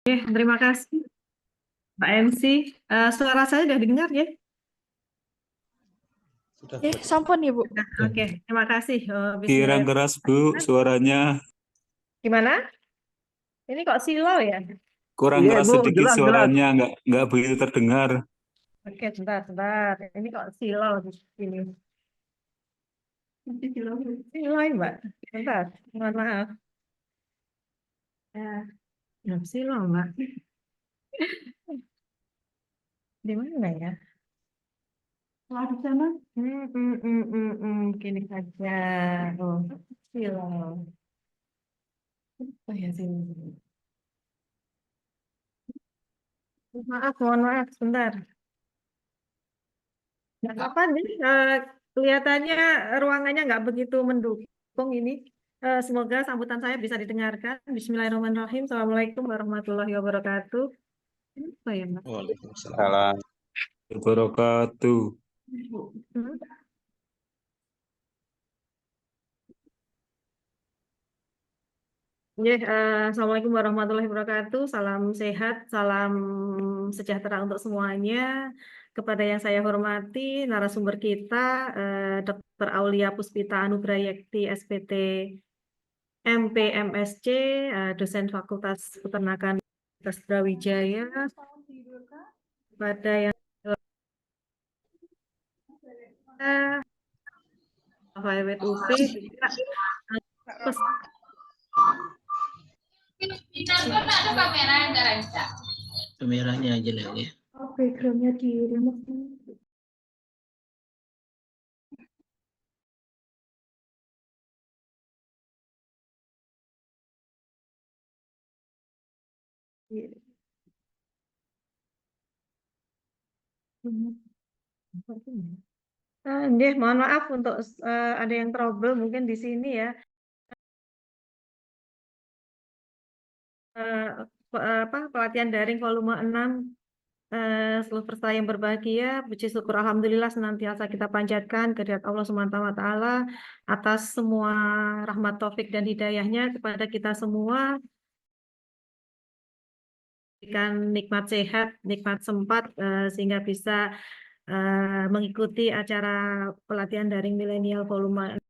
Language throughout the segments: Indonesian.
Terima kasih Pak MC. Suara saya sudah dengar ya? Sudah. Sampun Ibu. Oke, terima kasih. Kirang keras Bu suaranya. Gimana? Ini kok silau ya? Kurang Iya, keras Bu, sedikit jelas. suaranya, nggak begitu terdengar. Oke, sebentar. Ini kok silau di sini. Silau, Mbak. Sebentar, mohon maaf. Belum silau, Mbak. Di mana ya? Di sana. Gini saja. Oh, silau. Oh ya, sini. Mohon maaf, sebentar. Nggak apa-apa nih, kelihatannya ruangannya nggak begitu mendukung ini. Semoga sambutan saya bisa didengarkan. Bismillahirrahmanirrahim. Assalamualaikum warahmatullahi wabarakatuh. Apa ya, Mbak? Waalaikumsalam. Wabarakatuh. Hmm? Assalamualaikum warahmatullahi wabarakatuh. Salam sehat, salam sejahtera untuk semuanya. Kepada yang saya hormati, narasumber kita, Dr. Aulia Puspita Anugrayekti, SPT MPMSC, dosen Fakultas Peternakan Universitas Brawijaya. Pada yang FWUP, Kameranya aja lah ya. backgroundnya di rumah. Mohon maaf untuk ada yang trouble mungkin di sini ya. Pelatihan daring volume 6, seluruh peserta yang berbahagia, puji syukur alhamdulillah senantiasa kita panjatkan kehadirat Allah SWT atas semua rahmat taufik dan hidayahnya kepada kita semua, berikan nikmat sehat, nikmat sempat, sehingga bisa mengikuti acara pelatihan daring milenial volume 6.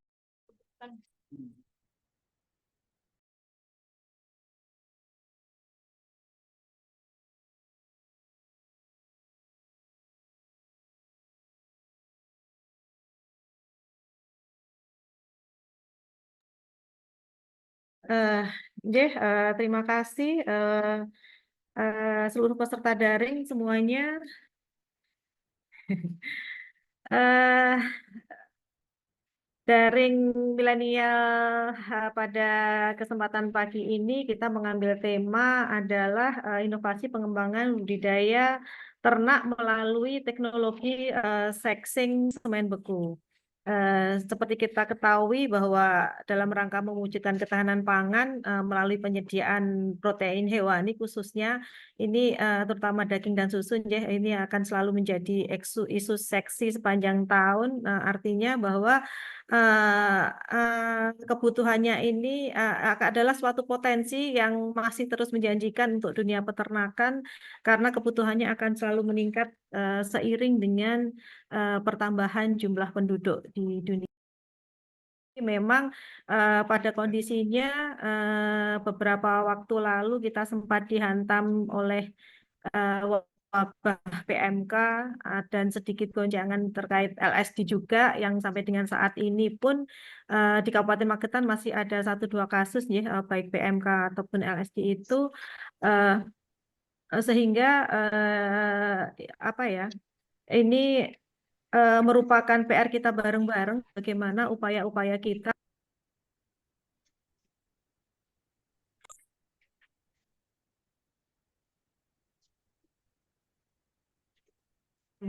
Terima kasih seluruh peserta daring semuanya. Daring milenial pada kesempatan pagi ini kita mengambil tema adalah inovasi pengembangan budidaya ternak melalui teknologi sexing semen beku. Seperti kita ketahui bahwa dalam rangka mewujudkan ketahanan pangan melalui penyediaan protein hewani khususnya ini terutama daging dan susu ini akan selalu menjadi isu seksi sepanjang tahun. Artinya bahwa kebutuhannya ini adalah suatu potensi yang masih terus menjanjikan untuk dunia peternakan karena kebutuhannya akan selalu meningkat seiring dengan pertambahan jumlah penduduk di dunia. Memang pada kondisinya beberapa waktu lalu kita sempat dihantam oleh wabah PMK dan sedikit gonjangan terkait LSD juga yang sampai dengan saat ini pun di Kabupaten Magetan masih ada 1-2 kasus ya baik PMK ataupun LSD itu sehingga apa ya ini merupakan PR kita bareng-bareng bagaimana upaya-upaya kita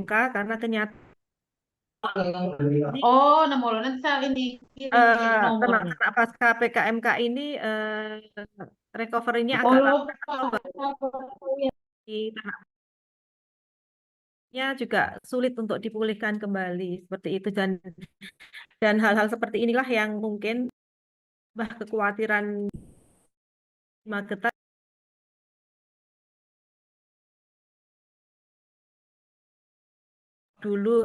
karena kenyataan nanti ini ternak pasca PKMK ini recovery-nya agak lambat di ternaknya juga sulit untuk dipulihkan kembali seperti itu dan hal-hal seperti inilah yang mungkin kekhawatiran Magetan dulu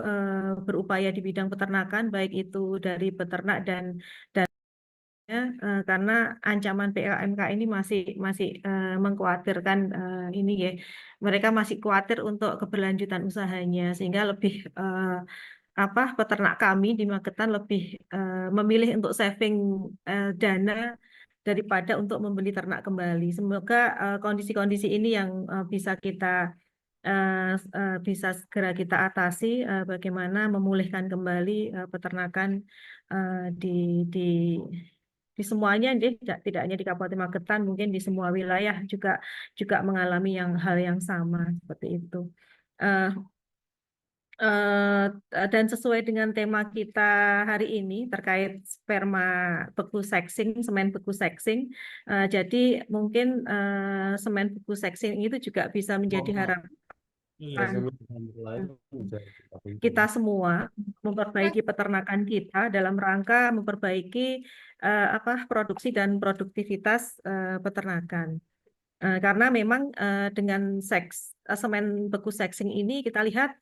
berupaya di bidang peternakan, baik itu dari peternak dan karena ancaman PMK ini masih masih mengkhawatirkan ini ya, mereka masih khawatir untuk keberlanjutan usahanya, sehingga lebih peternak kami di Magetan lebih memilih untuk saving dana daripada untuk membeli ternak kembali. Semoga kondisi-kondisi ini yang bisa kita bisa segera kita atasi, bagaimana memulihkan kembali peternakan di di di semuanya, tidak hanya di Kabupaten Magetan, mungkin di semua wilayah juga juga mengalami hal yang sama seperti itu. Eh, dan sesuai dengan tema kita hari ini terkait sperma beku sexing, semen beku sexing, jadi mungkin semen beku sexing itu juga bisa menjadi harapan kita semua memperbaiki peternakan kita dalam rangka memperbaiki produksi dan produktivitas peternakan. Karena memang dengan semen beku sexing ini kita lihat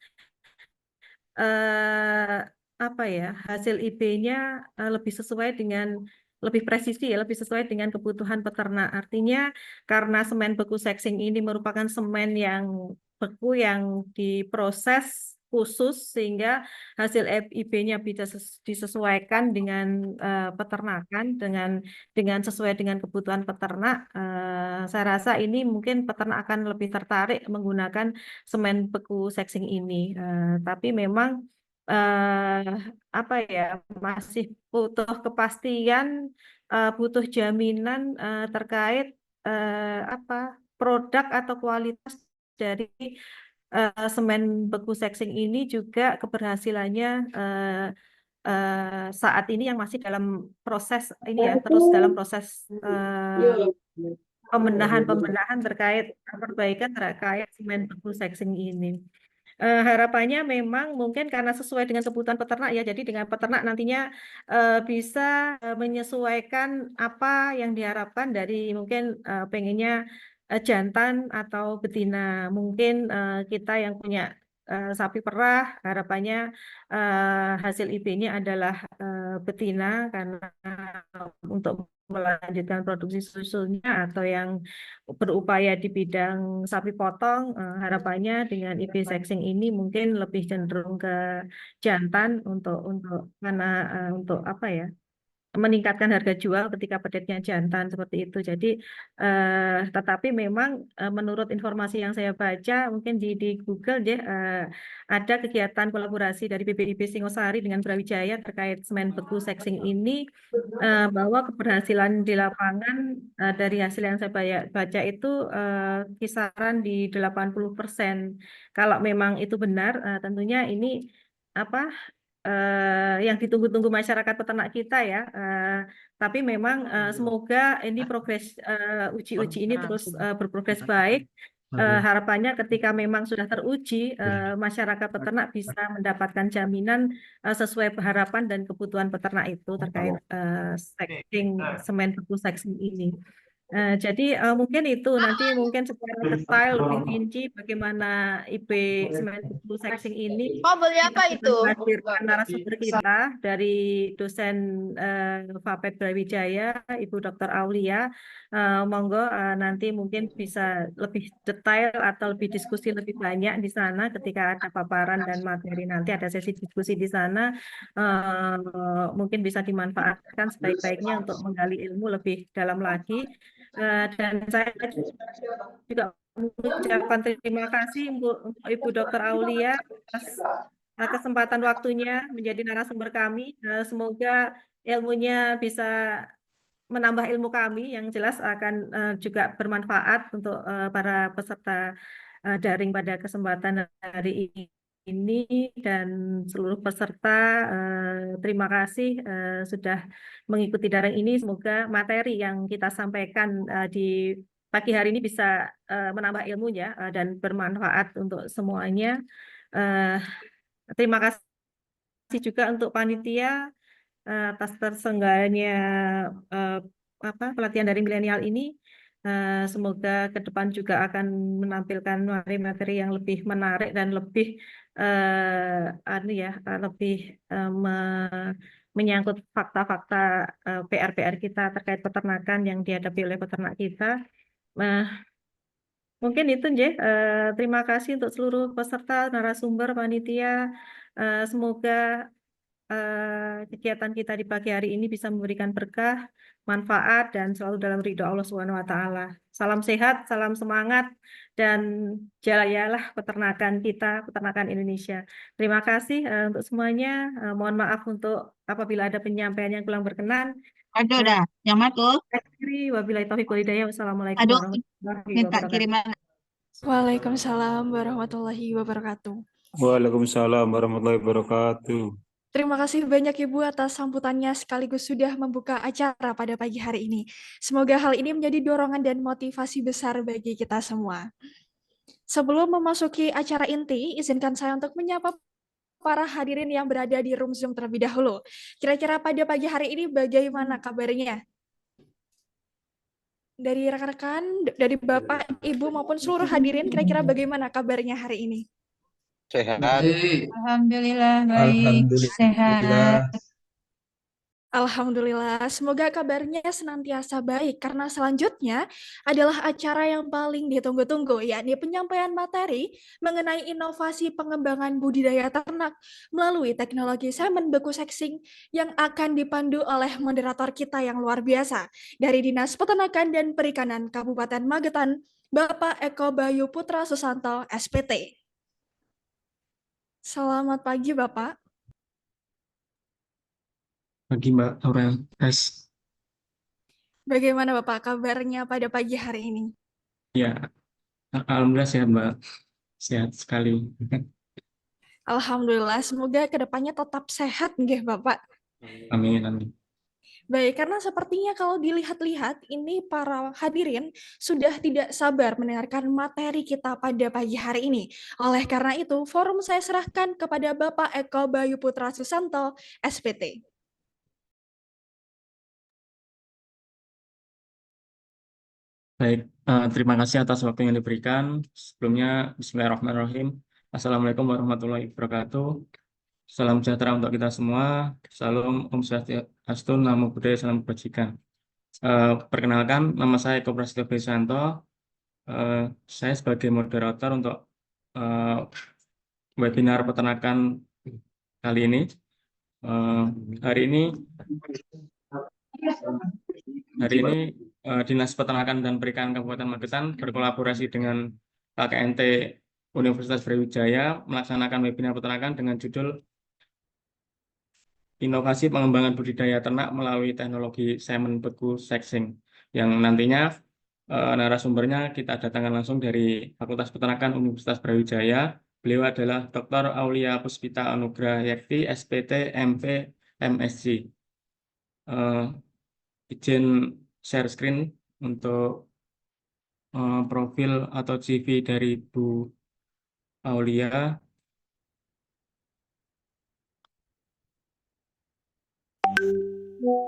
hasil IB-nya lebih sesuai dengan lebih presisi ya, lebih sesuai dengan kebutuhan peternak. Artinya karena semen beku sexing ini merupakan semen yang beku yang diproses khusus sehingga hasil IB-nya bisa disesuaikan dengan peternakan dengan sesuai dengan kebutuhan peternak. Saya rasa ini mungkin peternak akan lebih tertarik menggunakan semen beku sexing ini. Tapi memang masih butuh kepastian, butuh jaminan terkait produk atau kualitas dari semen beku sexing ini, juga keberhasilannya saat ini yang masih dalam proses ini ya, terus dalam proses pembenahan terkait perbaikan terkait semen beku sexing ini. Harapannya memang mungkin karena sesuai dengan kebutuhan peternak ya, jadi dengan peternak nantinya bisa menyesuaikan apa yang diharapkan dari mungkin pengennya jantan atau betina. Mungkin kita yang punya sapi perah harapannya hasil IB-nya adalah betina karena untuk melanjutkan produksi susunya, atau yang berupaya di bidang sapi potong, harapannya dengan IB sexing ini mungkin lebih cenderung ke jantan karena untuk meningkatkan harga jual ketika pedetnya jantan seperti itu. Jadi tetapi memang menurut informasi yang saya baca mungkin di Google deh, ada kegiatan kolaborasi dari BPIB Singosari dengan Brawijaya terkait semen beku sexing ini, bahwa keberhasilan di lapangan dari hasil yang saya baca itu kisaran di 80%. Kalau memang itu benar, tentunya ini yang ditunggu-tunggu masyarakat peternak kita ya. Tapi memang semoga ini progres uji-uji ini terus berprogres baik. Harapannya ketika memang sudah teruji, masyarakat peternak bisa mendapatkan jaminan sesuai harapan dan kebutuhan peternak itu terkait semen beku sexing ini. Jadi mungkin itu nanti mungkin secara detail lebih rinci bagaimana IB semen beku sexing ini. Beli apa Kita itu? akan hadirkan narasumber kita dari dosen Fapet Brawijaya, Ibu Dr. Aulia. Monggo nanti mungkin bisa lebih detail atau lebih diskusi lebih banyak di sana ketika ada paparan dan materi, nanti ada sesi diskusi di sana. Mungkin bisa dimanfaatkan sebaik-baiknya untuk menggali ilmu lebih dalam lagi. Dan saya juga mengucapkan terima kasih untuk Ibu Dr. Aulia atas kesempatan waktunya menjadi narasumber kami. Semoga ilmunya bisa menambah ilmu kami, yang jelas akan juga bermanfaat untuk para peserta daring pada kesempatan hari ini. Dan seluruh peserta, terima kasih sudah mengikuti daring ini. Semoga materi yang kita sampaikan di pagi hari ini bisa menambah ilmunya dan bermanfaat untuk semuanya. Terima kasih juga untuk panitia atas terselenggaranya pelatihan dari milenial ini. Semoga ke depan juga akan menampilkan materi-materi yang lebih menarik dan lebih lebih menyangkut fakta-fakta PR-PR kita terkait peternakan yang dihadapi oleh peternak kita. Nah, mungkin itu Nje. Terima kasih untuk seluruh peserta, narasumber, panitia. Semoga kegiatan kita di pagi hari ini bisa memberikan berkah, manfaat, dan selalu dalam ridho Allah Subhanahu wa Ta'ala. Salam sehat, salam semangat, dan jayalah peternakan kita, peternakan Indonesia. Terima kasih untuk semuanya. Mohon maaf untuk apabila ada penyampaian yang kurang berkenan. Aduh dah, yang matul. Akhiri, wabillahi taufiq wal hidayah. Wassalamualaikum Aduh, warahmatullahi minta wabarakatuh. kiriman. Waalaikumsalam warahmatullahi wabarakatuh. Waalaikumsalam warahmatullahi wabarakatuh. Terima kasih banyak Ibu atas sambutannya sekaligus sudah membuka acara pada pagi hari ini. Semoga hal ini menjadi dorongan dan motivasi besar bagi kita semua. Sebelum memasuki acara inti, izinkan saya untuk menyapa para hadirin yang berada di room Zoom terlebih dahulu. Kira-kira pada pagi hari ini bagaimana kabarnya? Dari rekan-rekan, dari Bapak, Ibu maupun seluruh hadirin, kira-kira bagaimana kabarnya hari ini? Sehat. Alhamdulillah baik, sehat. Alhamdulillah, semoga kabarnya senantiasa baik karena selanjutnya adalah acara yang paling ditunggu-tunggu, yakni penyampaian materi mengenai inovasi pengembangan budidaya ternak melalui teknologi semen beku sexing yang akan dipandu oleh moderator kita yang luar biasa dari Dinas Peternakan dan Perikanan Kabupaten Magetan, Bapak Eko Bayu Putra Susanto, SPT. Selamat pagi, Bapak. Pagi Mbak Aurel. Guys, Bagaimana Bapak kabarnya pada pagi hari ini? ya alhamdulillah sehat Mbak. Sehat sekali. Alhamdulillah, semoga kedepannya tetap sehat nggih Bapak. Amin, amin. Baik, karena sepertinya kalau dilihat-lihat, ini para hadirin sudah tidak sabar mendengarkan materi kita pada pagi hari ini. Oleh karena itu, forum saya serahkan kepada Bapak Eko Bayu Putra Susanto, SPT. Baik, terima kasih atas waktu yang diberikan. Sebelumnya, Bismillahirrahmanirrahim. Assalamualaikum warahmatullahi wabarakatuh. Salam sejahtera untuk kita semua. Salam Om Swastiastu, Namo Buddhaya, Salam Kebajikan. Perkenalkan, nama saya Eko Prasetyo Besanto. Saya sebagai moderator untuk webinar peternakan kali ini. Hari ini Dinas Peternakan dan Perikanan Kabupaten Magetan berkolaborasi dengan KKNT Universitas Brawijaya melaksanakan webinar peternakan dengan judul Inovasi Pengembangan Budidaya Ternak melalui Teknologi Semen Beku Sexing, yang nantinya narasumbernya kita datangkan langsung dari Fakultas Peternakan Universitas Brawijaya. Beliau adalah Dr. Aulia Puspita Anugrah Yakti, SPT, MP, MSc. Izin share screen untuk profil atau CV dari Bu Aulia.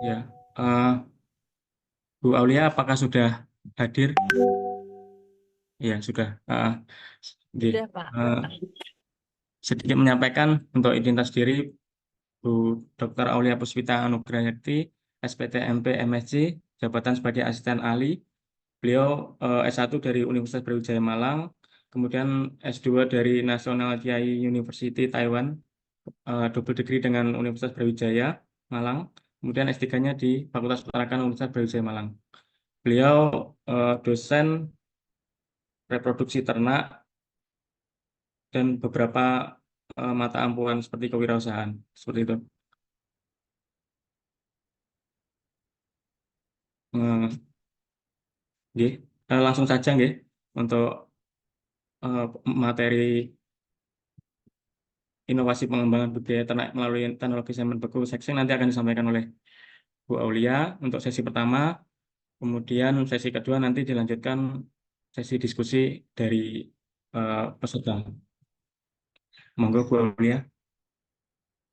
Ya, Bu Aulia, apakah sudah hadir? Ya, sudah. Sudah, Pak. Sedikit menyampaikan untuk identitas diri, Bu Dr. Aulia Puspita Anugrah Yakti, SPT, MP, MSc, jabatan sebagai asisten ahli. Beliau S1 dari Universitas Brawijaya Malang, kemudian S2 dari National Kiai University Taiwan, double degree dengan Universitas Brawijaya Malang, kemudian S3-nya di Fakultas Peternakan Universitas Brawijaya Malang. Beliau dosen reproduksi ternak dan beberapa mata ampuhan seperti kewirausahaan, seperti itu. Langsung saja nggih untuk materi inovasi pengembangan budidaya ternak melalui teknologi semen beku sexing nanti akan disampaikan oleh Bu Aulia untuk sesi pertama, kemudian sesi kedua nanti dilanjutkan sesi diskusi dari peserta. Monggo Bu Aulia.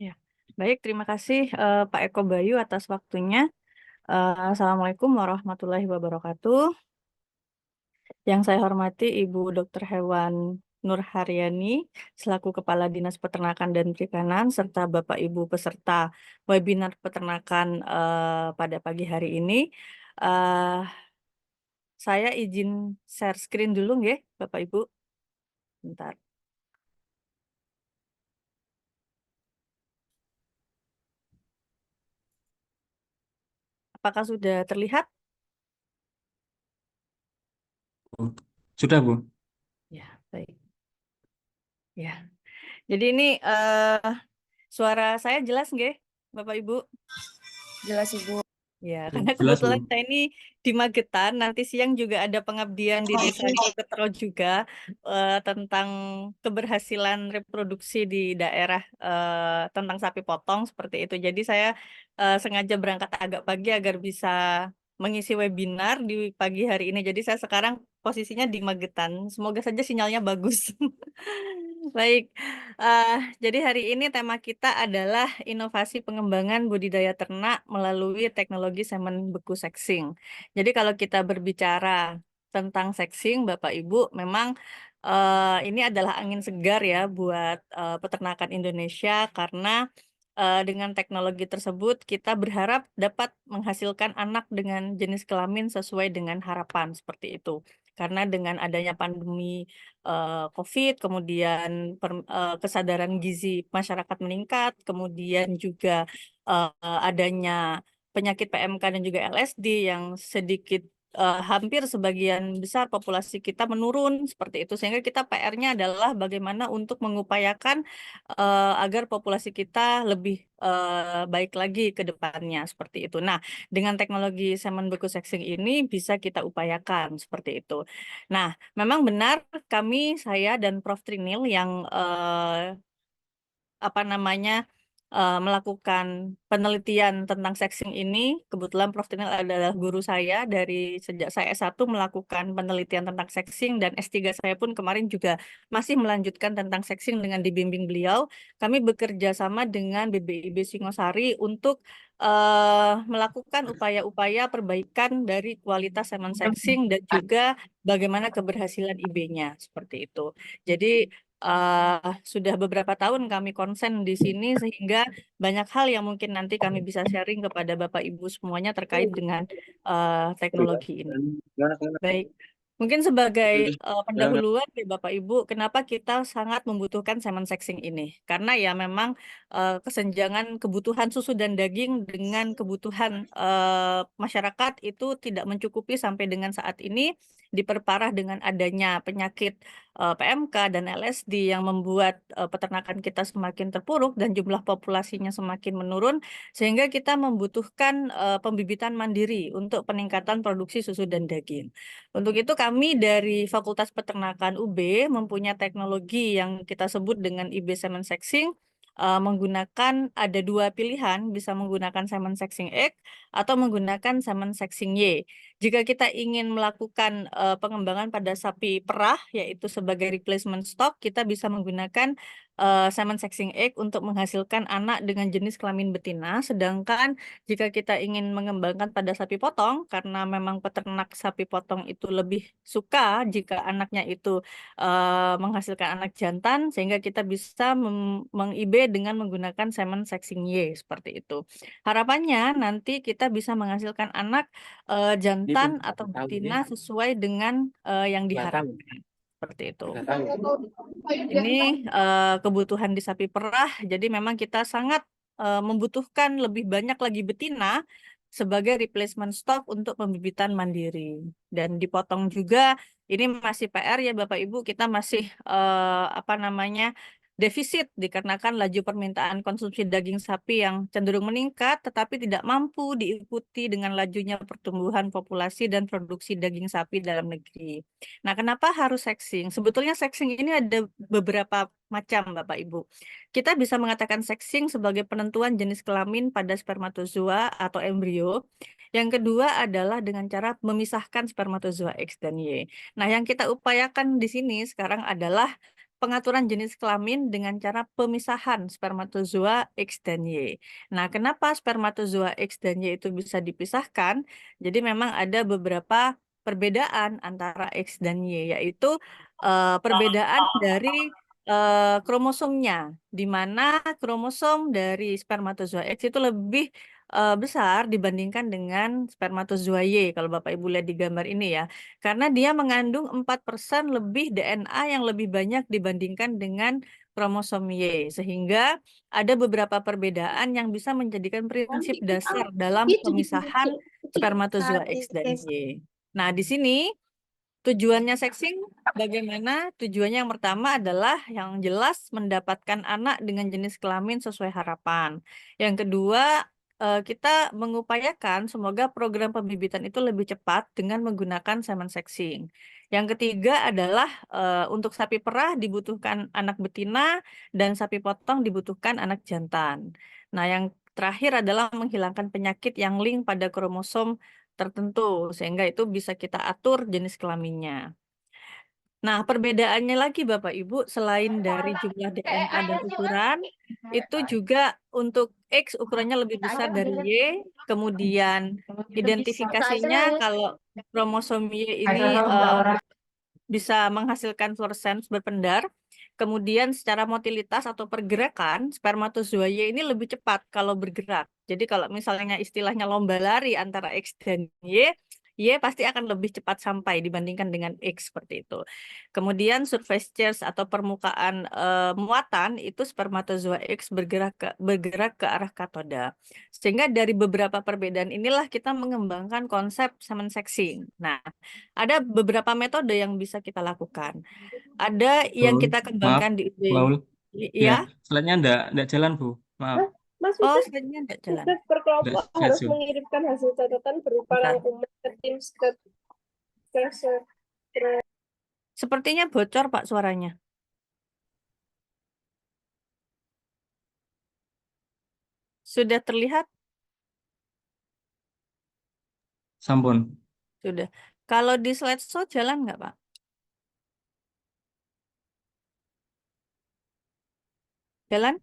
Ya, baik, terima kasih Pak Eko Bayu atas waktunya. Assalamualaikum warahmatullahi wabarakatuh. Yang saya hormati Ibu Dr. Hewan Nur Haryani selaku Kepala Dinas Peternakan dan Perikanan serta Bapak Ibu peserta webinar peternakan pada pagi hari ini. Eh, saya izin share screen dulu nggih, Bapak Ibu. Bentar. Apakah sudah terlihat? Sudah, Bu. Ya, baik. Ya. Jadi ini suara saya jelas nggih, Bapak Ibu? Jelas Ibu. Ya, karena Jelas, kebetulan Bu. saya ini di Magetan, nanti siang juga ada pengabdian di Desa Jogotero juga tentang keberhasilan reproduksi di daerah tentang sapi potong seperti itu. Jadi saya sengaja berangkat agak pagi agar bisa mengisi webinar di pagi hari ini. Jadi saya sekarang posisinya di Magetan. Semoga saja sinyalnya bagus. Baik, jadi hari ini tema kita adalah inovasi pengembangan budidaya ternak melalui teknologi semen beku seksing. Jadi kalau kita berbicara tentang seksing, Bapak Ibu, memang ini adalah angin segar ya buat peternakan Indonesia karena dengan teknologi tersebut kita berharap dapat menghasilkan anak dengan jenis kelamin sesuai dengan harapan seperti itu. Karena dengan adanya pandemi COVID, kemudian kesadaran gizi masyarakat meningkat, kemudian juga adanya penyakit PMK dan juga LSD yang sedikit hampir sebagian besar populasi kita menurun seperti itu, sehingga kita PR-nya adalah bagaimana untuk mengupayakan agar populasi kita lebih baik lagi ke depannya seperti itu. Nah, dengan teknologi semen beku seksing ini bisa kita upayakan seperti itu. Nah, memang benar kami, saya dan Prof. Trinil yang apa namanya melakukan penelitian tentang seksing ini. Kebetulan Prof. Trinil adalah guru saya dari sejak saya S1 melakukan penelitian tentang seksing dan S3 saya pun kemarin juga masih melanjutkan tentang seksing dengan dibimbing beliau. Kami bekerja sama dengan BBIB Singosari untuk melakukan upaya-upaya perbaikan dari kualitas semen seksing dan juga bagaimana keberhasilan IB-nya seperti itu. Jadi sudah beberapa tahun kami konsen di sini sehingga banyak hal yang mungkin nanti kami bisa sharing kepada Bapak Ibu semuanya terkait dengan teknologi ini. Baik, mungkin sebagai pendahuluan ya Bapak Ibu, kenapa kita sangat membutuhkan semen seksing ini? Karena ya memang kesenjangan kebutuhan susu dan daging dengan kebutuhan masyarakat itu tidak mencukupi sampai dengan saat ini, diperparah dengan adanya penyakit PMK dan LSD yang membuat peternakan kita semakin terpuruk dan jumlah populasinya semakin menurun, sehingga kita membutuhkan pembibitan mandiri untuk peningkatan produksi susu dan daging. Untuk itu kami dari Fakultas Peternakan UB mempunyai teknologi yang kita sebut dengan IB Semen Sexing, menggunakan ada dua pilihan, bisa menggunakan semen sexing egg atau menggunakan semen sexing Y. Jika kita ingin melakukan pengembangan pada sapi perah, yaitu sebagai replacement stock, kita bisa menggunakan semen sexing egg untuk menghasilkan anak dengan jenis kelamin betina. Sedangkan jika kita ingin mengembangkan pada sapi potong, karena memang peternak sapi potong itu lebih suka jika anaknya itu menghasilkan anak jantan, sehingga kita bisa meng-IB dengan menggunakan semen sexing Y seperti itu. Harapannya nanti kita bisa menghasilkan anak jantan atau betina sesuai dengan yang diharapkan. Seperti itu. Ini kebutuhan di sapi perah, jadi memang kita sangat membutuhkan lebih banyak lagi betina sebagai replacement stock untuk pembibitan mandiri. Dan dipotong juga, ini masih PR ya Bapak Ibu, kita masih apa namanya defisit dikarenakan laju permintaan konsumsi daging sapi yang cenderung meningkat, tetapi tidak mampu diikuti dengan lajunya pertumbuhan populasi dan produksi daging sapi dalam negeri. Nah, kenapa harus sexing? Sebetulnya sexing ini ada beberapa macam, Bapak Ibu. Kita bisa mengatakan sexing sebagai penentuan jenis kelamin pada spermatozoa atau embrio. Yang kedua adalah dengan cara memisahkan spermatozoa X dan Y. Nah, yang kita upayakan di sini sekarang adalah pengaturan jenis kelamin dengan cara pemisahan spermatozoa X dan Y. Nah, kenapa spermatozoa X dan Y itu bisa dipisahkan? Jadi memang ada beberapa perbedaan antara X dan Y, yaitu perbedaan dari kromosomnya, di mana kromosom dari spermatozoa X itu lebih besar dibandingkan dengan spermatozoa Y, kalau Bapak Ibu lihat di gambar ini ya. Karena dia mengandung 4% lebih DNA yang lebih banyak dibandingkan dengan kromosom Y, sehingga ada beberapa perbedaan yang bisa menjadikan prinsip dasar dalam pemisahan spermatozoa X dan Y. Nah, di sini tujuannya sexing bagaimana? Tujuannya yang pertama adalah yang jelas mendapatkan anak dengan jenis kelamin sesuai harapan. Yang kedua, kita mengupayakan semoga program pembibitan itu lebih cepat dengan menggunakan semen sexing. Yang ketiga adalah untuk sapi perah dibutuhkan anak betina dan sapi potong dibutuhkan anak jantan. Nah, yang terakhir adalah menghilangkan penyakit yang link pada kromosom tertentu, sehingga itu bisa kita atur jenis kelaminnya. Nah, perbedaannya lagi Bapak Ibu, selain dari jumlah DNA dan ukuran, itu juga untuk X ukurannya lebih besar dari Y, kemudian identifikasinya kalau kromosom Y ini bisa menghasilkan fluoresens berpendar. Kemudian secara motilitas atau pergerakan, spermatozoa Y ini lebih cepat kalau bergerak. Jadi kalau misalnya istilahnya lomba lari antara X dan Y pasti akan lebih cepat sampai dibandingkan dengan X seperti itu. Kemudian surface charge atau permukaan muatan itu spermatozoa X bergerak ke arah katoda. Sehingga dari beberapa perbedaan inilah kita mengembangkan konsep semen sexing. Nah, ada beberapa metode yang bisa kita lakukan. Ada yang Bu, kita maaf, kembangkan di UB. Baul. Ya, Ya, slide-nya enggak jalan, Bu. Maaf, Mas oh Wita, slide-nya enggak jalan. tugas per kelompok enggak harus slideshow. mengirimkan hasil catatan berupa Bentar. rangkuman ke tim Sepertinya bocor Pak suaranya. Sudah terlihat? Sampun. Sudah. Kalau di slideshow jalan nggak Pak? Jalan?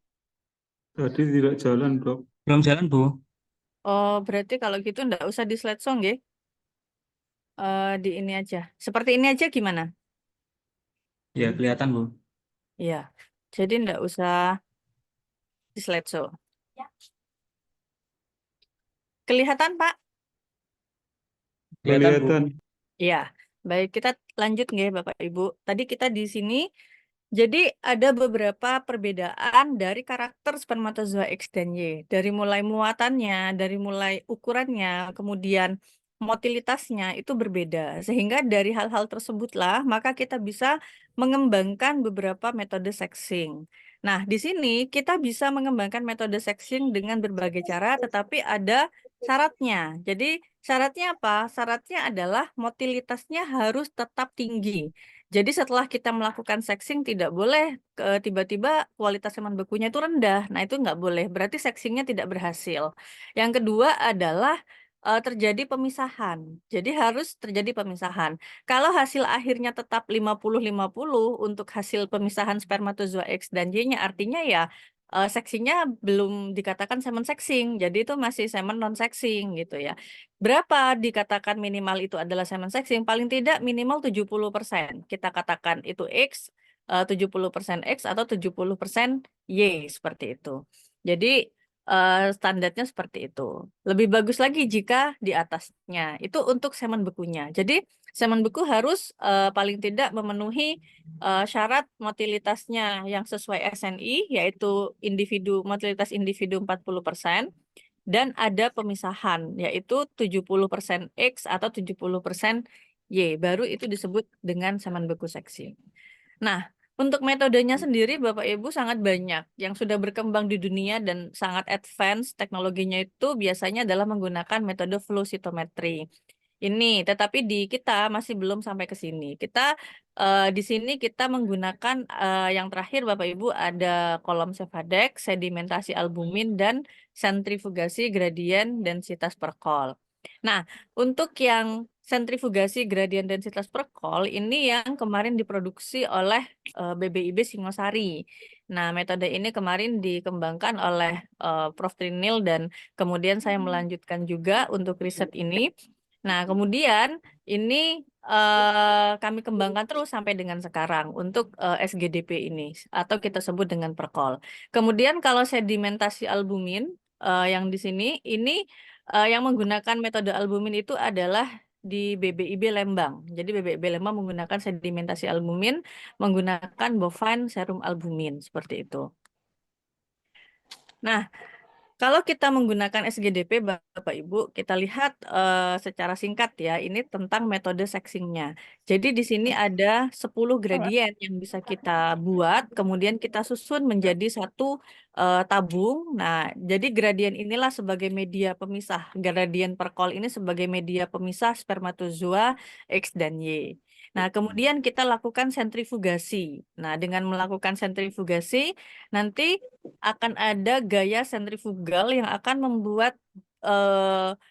Tadi tidak jalan, Bro. Belum jalan, Bu. Oh, berarti kalau gitu nggak usah di slideshow nggih? Di ini aja. Seperti ini aja gimana? Ya, kelihatan, Bu. Iya. Jadi nggak usah di slideshow. Kelihatan Pak? Kelihatan, Bu. Kelihatan. Iya. Baik, kita lanjut nggih Bapak Ibu. Tadi kita di sini jadi ada beberapa perbedaan dari karakter spermatozoa X dan Y. Dari mulai muatannya, dari mulai ukurannya, kemudian motilitasnya itu berbeda. Sehingga dari hal-hal tersebutlah maka kita bisa mengembangkan beberapa metode sexing. Nah, di sini kita bisa mengembangkan metode sexing dengan berbagai cara, tetapi ada syaratnya. Jadi syaratnya apa? Syaratnya adalah motilitasnya harus tetap tinggi. Jadi setelah kita melakukan sexing tidak boleh tiba-tiba kualitas semen bekunya itu rendah. Nah itu nggak boleh, berarti sexingnya tidak berhasil. Yang kedua adalah terjadi pemisahan. Jadi harus terjadi pemisahan. Kalau hasil akhirnya tetap 50-50 untuk hasil pemisahan spermatozoa X dan Y-nya, artinya ya seksinya belum dikatakan semen sexing. Jadi itu masih semen non sexing gitu ya. Berapa dikatakan minimal itu adalah semen sexing? Paling tidak minimal 70%. Kita katakan itu X, 70% X atau 70% Y seperti itu. Jadi standarnya seperti itu. Lebih bagus lagi jika di atasnya. Itu untuk semen bekunya. Jadi semen beku harus paling tidak memenuhi syarat motilitasnya yang sesuai SNI, yaitu motilitas individu 40%. Dan ada pemisahan, yaitu 70% X atau 70% Y. Baru itu disebut dengan semen beku seksi. Nah, untuk metodenya sendiri Bapak Ibu sangat banyak yang sudah berkembang di dunia dan sangat advance teknologinya itu biasanya adalah menggunakan metode flow cytometry. Ini, tetapi di kita masih belum sampai ke sini. Kita di sini kita menggunakan yang terakhir Bapak Ibu ada kolom Cevadex, sedimentasi albumin dan sentrifugasi gradien densitas per kol. Nah, untuk yang sentrifugasi gradien densitas per kol ini yang kemarin diproduksi oleh BBIB Singosari. Nah, metode ini kemarin dikembangkan oleh Prof. Trinil dan kemudian saya melanjutkan juga untuk riset ini. Nah, kemudian ini kami kembangkan terus sampai dengan sekarang untuk SGDP ini atau kita sebut dengan perkol. Kemudian kalau sedimentasi albumin yang di sini ini yang menggunakan metode albumin itu adalah di BBIB Lembang. Jadi BBIB Lembang menggunakan sedimentasi albumin menggunakan bovine serum albumin seperti itu. Nah, kalau kita menggunakan SGDP, Bapak Ibu, kita lihat secara singkat ya, ini tentang metode sexingnya. Jadi di sini ada 10 gradien yang bisa kita buat, kemudian kita susun menjadi satu tabung. Nah, jadi gradien inilah sebagai media pemisah. Gradien perkol ini sebagai media pemisah spermatozoa X dan Y. Nah, kemudian kita lakukan sentrifugasi. Nah, dengan melakukan sentrifugasi, nanti akan ada gaya sentrifugal yang akan membuat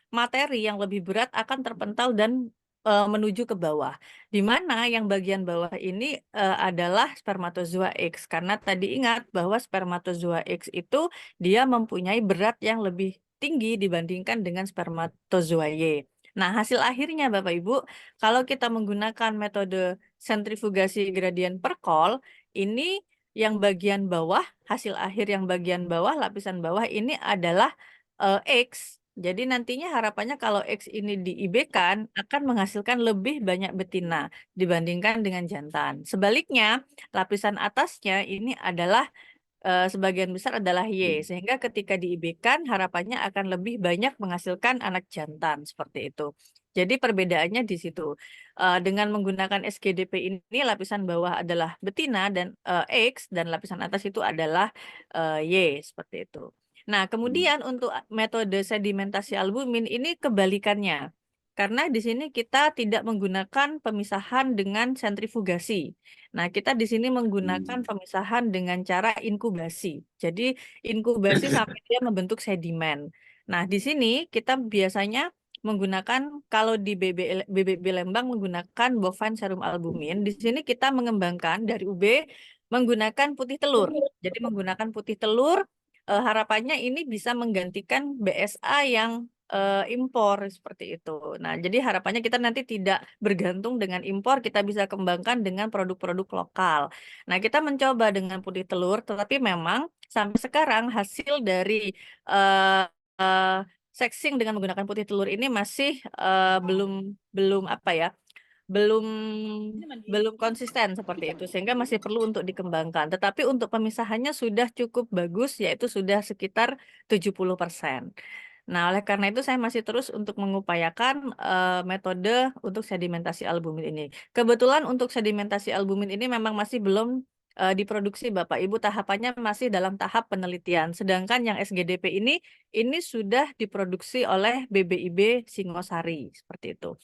materi yang lebih berat akan terpental dan menuju ke bawah. Di mana yang bagian bawah ini adalah spermatozoa X. Karena tadi ingat bahwa spermatozoa X itu dia mempunyai berat yang lebih tinggi dibandingkan dengan spermatozoa Y. Nah, hasil akhirnya Bapak Ibu, kalau kita menggunakan metode sentrifugasi gradien perkol, ini yang bagian bawah, hasil akhir yang bagian bawah, lapisan bawah ini adalah X. Jadi nantinya harapannya kalau X ini diIB-kan akan menghasilkan lebih banyak betina dibandingkan dengan jantan. Sebaliknya, lapisan atasnya ini adalah sebagian besar adalah Y, sehingga ketika diIB-kan harapannya akan lebih banyak menghasilkan anak jantan seperti itu. Jadi perbedaannya di situ. Dengan menggunakan SGDP ini lapisan bawah adalah betina dan X dan lapisan atas itu adalah Y seperti itu. Nah, kemudian untuk metode sedimentasi albumin ini kebalikannya. Karena di sini kita tidak menggunakan pemisahan dengan sentrifugasi. Nah, kita di sini menggunakan pemisahan dengan cara inkubasi. Jadi, inkubasi sampai dia membentuk sedimen. Nah, di sini kita biasanya menggunakan, kalau di BBB Lembang menggunakan bovine serum albumin. Di sini kita mengembangkan dari UB menggunakan putih telur. Jadi, menggunakan putih telur, harapannya ini bisa menggantikan BSA yang impor seperti itu. Nah, jadi harapannya kita nanti tidak bergantung dengan impor, kita bisa kembangkan dengan produk-produk lokal. Nah, kita mencoba dengan putih telur, tetapi memang sampai sekarang hasil dari sexing dengan menggunakan putih telur ini masih belum apa ya? belum konsisten seperti itu, sehingga masih perlu untuk dikembangkan. Tetapi untuk pemisahannya sudah cukup bagus, yaitu sudah sekitar 70%. Nah, oleh karena itu saya masih terus untuk mengupayakan metode untuk sedimentasi albumin ini. Kebetulan untuk sedimentasi albumin ini memang masih belum diproduksi Bapak Ibu, tahapannya masih dalam tahap penelitian. Sedangkan yang SGDP ini sudah diproduksi oleh BBIB Singosari seperti itu.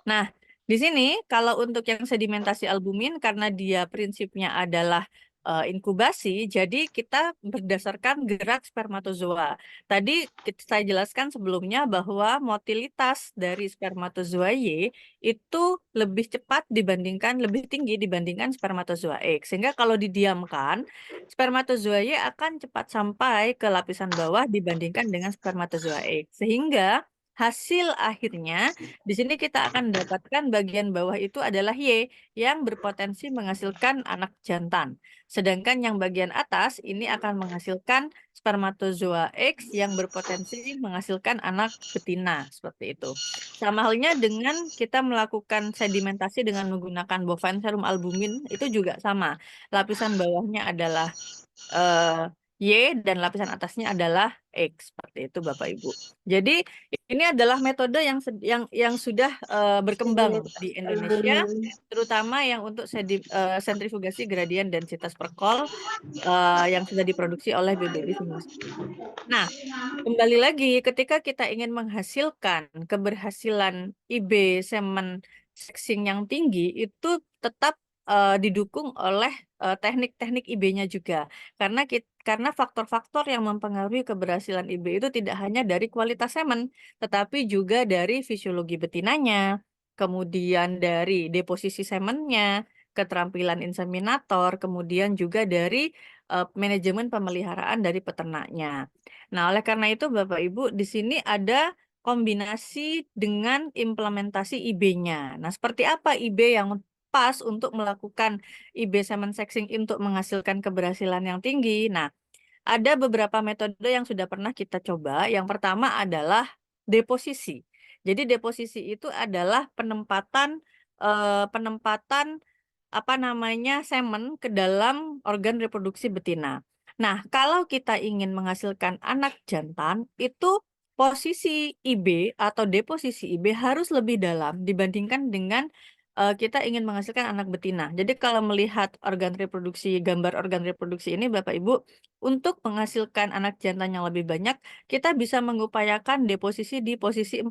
Nah, di sini kalau untuk yang sedimentasi albumin karena dia prinsipnya adalah inkubasi, jadi kita berdasarkan gerak spermatozoa. Tadi saya jelaskan sebelumnya bahwa motilitas dari spermatozoa Y itu lebih cepat lebih tinggi dibandingkan spermatozoa X. Sehingga kalau didiamkan, spermatozoa Y akan cepat sampai ke lapisan bawah dibandingkan dengan spermatozoa X. Sehingga hasil akhirnya di sini kita akan mendapatkan bagian bawah itu adalah Y yang berpotensi menghasilkan anak jantan. Sedangkan yang bagian atas ini akan menghasilkan spermatozoa X yang berpotensi menghasilkan anak betina seperti itu. Sama halnya dengan kita melakukan sedimentasi dengan menggunakan bovine serum albumin itu juga sama. Lapisan bawahnya adalah Y dan lapisan atasnya adalah X seperti itu Bapak Ibu. Jadi ini adalah metode yang sudah berkembang di Indonesia, terutama yang untuk sentrifugasi gradien densitas perkol yang sudah diproduksi oleh BBB Singosari. Nah, kembali lagi ketika kita ingin menghasilkan keberhasilan IB semen sexing yang tinggi itu tetap didukung oleh teknik-teknik IB-nya juga. Karena faktor-faktor yang mempengaruhi keberhasilan IB itu tidak hanya dari kualitas semen, tetapi juga dari fisiologi betinanya, kemudian dari deposisi semennya, keterampilan inseminator, kemudian juga dari manajemen pemeliharaan dari peternaknya. Nah, oleh karena itu Bapak Ibu, di sini ada kombinasi dengan implementasi IB-nya. Nah, seperti apa IB yang pas untuk melakukan IB semen sexing untuk menghasilkan keberhasilan yang tinggi? Nah, ada beberapa metode yang sudah pernah kita coba. Yang pertama adalah deposisi. Jadi deposisi itu adalah penempatan apa namanya semen ke dalam organ reproduksi betina. Nah, kalau kita ingin menghasilkan anak jantan, itu posisi IB atau deposisi IB harus lebih dalam dibandingkan dengan kita ingin menghasilkan anak betina. Jadi kalau melihat organ reproduksi, gambar organ reproduksi ini Bapak Ibu, untuk menghasilkan anak jantan yang lebih banyak, kita bisa mengupayakan deposisi di posisi 4+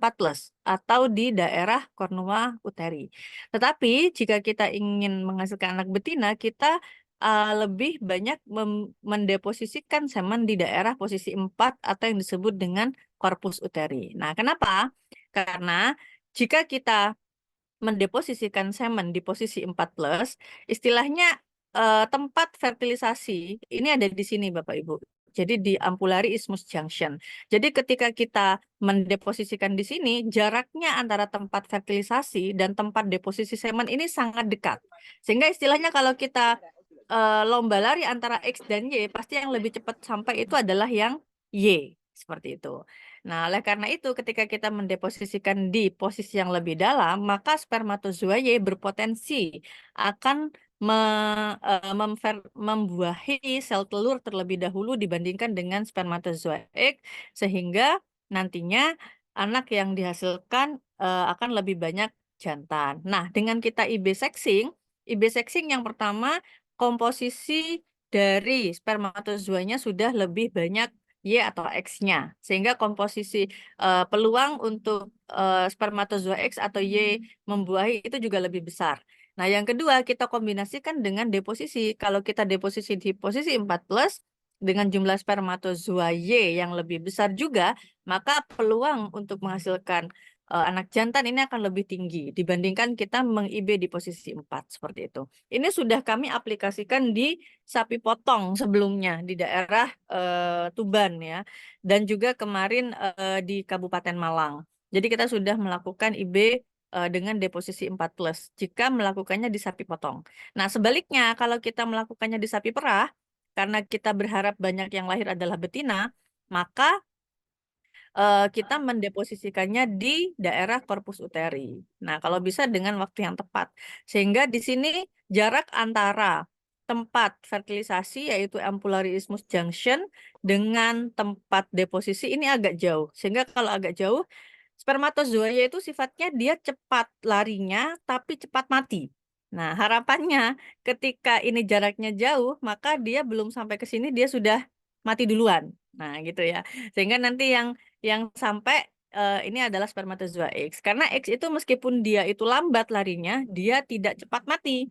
atau di daerah kornua uteri. Tetapi jika kita ingin menghasilkan anak betina, kita lebih banyak mendeposisikan semen di daerah posisi 4 atau yang disebut dengan korpus uteri. Nah, kenapa? Karena jika kita mendeposisikan semen di posisi 4+, istilahnya tempat fertilisasi ini ada di sini Bapak Ibu. Jadi di ampullary isthmus junction. Jadi ketika kita mendeposisikan di sini, jaraknya antara tempat fertilisasi dan tempat deposisi semen ini sangat dekat. Sehingga istilahnya kalau kita lomba lari antara X dan Y, pasti yang lebih cepat sampai itu adalah yang Y. Seperti itu. Nah, oleh karena itu ketika kita mendeposisikan di posisi yang lebih dalam, maka spermatozoa Y berpotensi akan membuahi sel telur terlebih dahulu dibandingkan dengan spermatozoa X, sehingga nantinya anak yang dihasilkan akan lebih banyak jantan. Nah, dengan kita IB sexing yang pertama komposisi dari spermatozoanya sudah lebih banyak Y atau X-nya, sehingga komposisi peluang untuk spermatozoa X atau Y membuahi itu juga lebih besar. Nah, yang kedua kita kombinasikan dengan deposisi. Kalau kita deposisi di posisi 4+ dengan jumlah spermatozoa Y yang lebih besar juga, maka peluang untuk menghasilkan anak jantan ini akan lebih tinggi dibandingkan kita meng-IB di posisi 4 seperti itu. Ini sudah kami aplikasikan di sapi potong sebelumnya di daerah Tuban ya, dan juga kemarin di Kabupaten Malang. Jadi kita sudah melakukan IB dengan deposisi 4+ jika melakukannya di sapi potong. Nah, sebaliknya kalau kita melakukannya di sapi perah, karena kita berharap banyak yang lahir adalah betina, maka kita mendeposisikannya di daerah korpus uteri. Nah, kalau bisa dengan waktu yang tepat. Sehingga di sini jarak antara tempat fertilisasi yaitu ampullary isthmus junction dengan tempat deposisi ini agak jauh. Sehingga kalau agak jauh, spermatozoa itu sifatnya dia cepat larinya tapi cepat mati. Nah, harapannya ketika ini jaraknya jauh, maka dia belum sampai ke sini dia sudah mati duluan. Nah, gitu ya. Sehingga nanti yang sampai ini adalah spermatozoa X. Karena X itu meskipun dia itu lambat larinya, dia tidak cepat mati.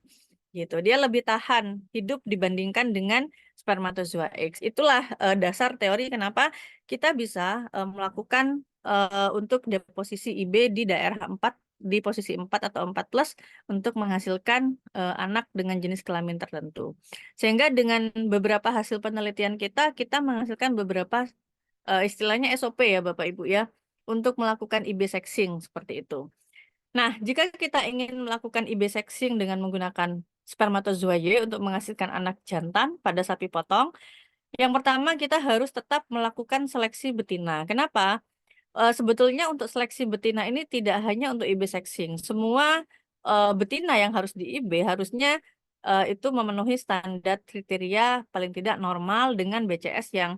Gitu. Dia lebih tahan hidup dibandingkan dengan spermatozoa X. Itulah dasar teori kenapa kita bisa melakukan untuk deposisi IB di daerah 4 di posisi 4 atau 4+ untuk menghasilkan anak dengan jenis kelamin tertentu. Sehingga dengan beberapa hasil penelitian kita menghasilkan beberapa istilahnya SOP ya Bapak Ibu ya, untuk melakukan IB sexing seperti itu. Nah, jika kita ingin melakukan IB sexing dengan menggunakan spermatozoa Y untuk menghasilkan anak jantan pada sapi potong, yang pertama kita harus tetap melakukan seleksi betina. Kenapa? Sebetulnya untuk seleksi betina ini tidak hanya untuk IB sexing. Semua betina yang harus di IB harusnya itu memenuhi standar kriteria paling tidak normal dengan BCS yang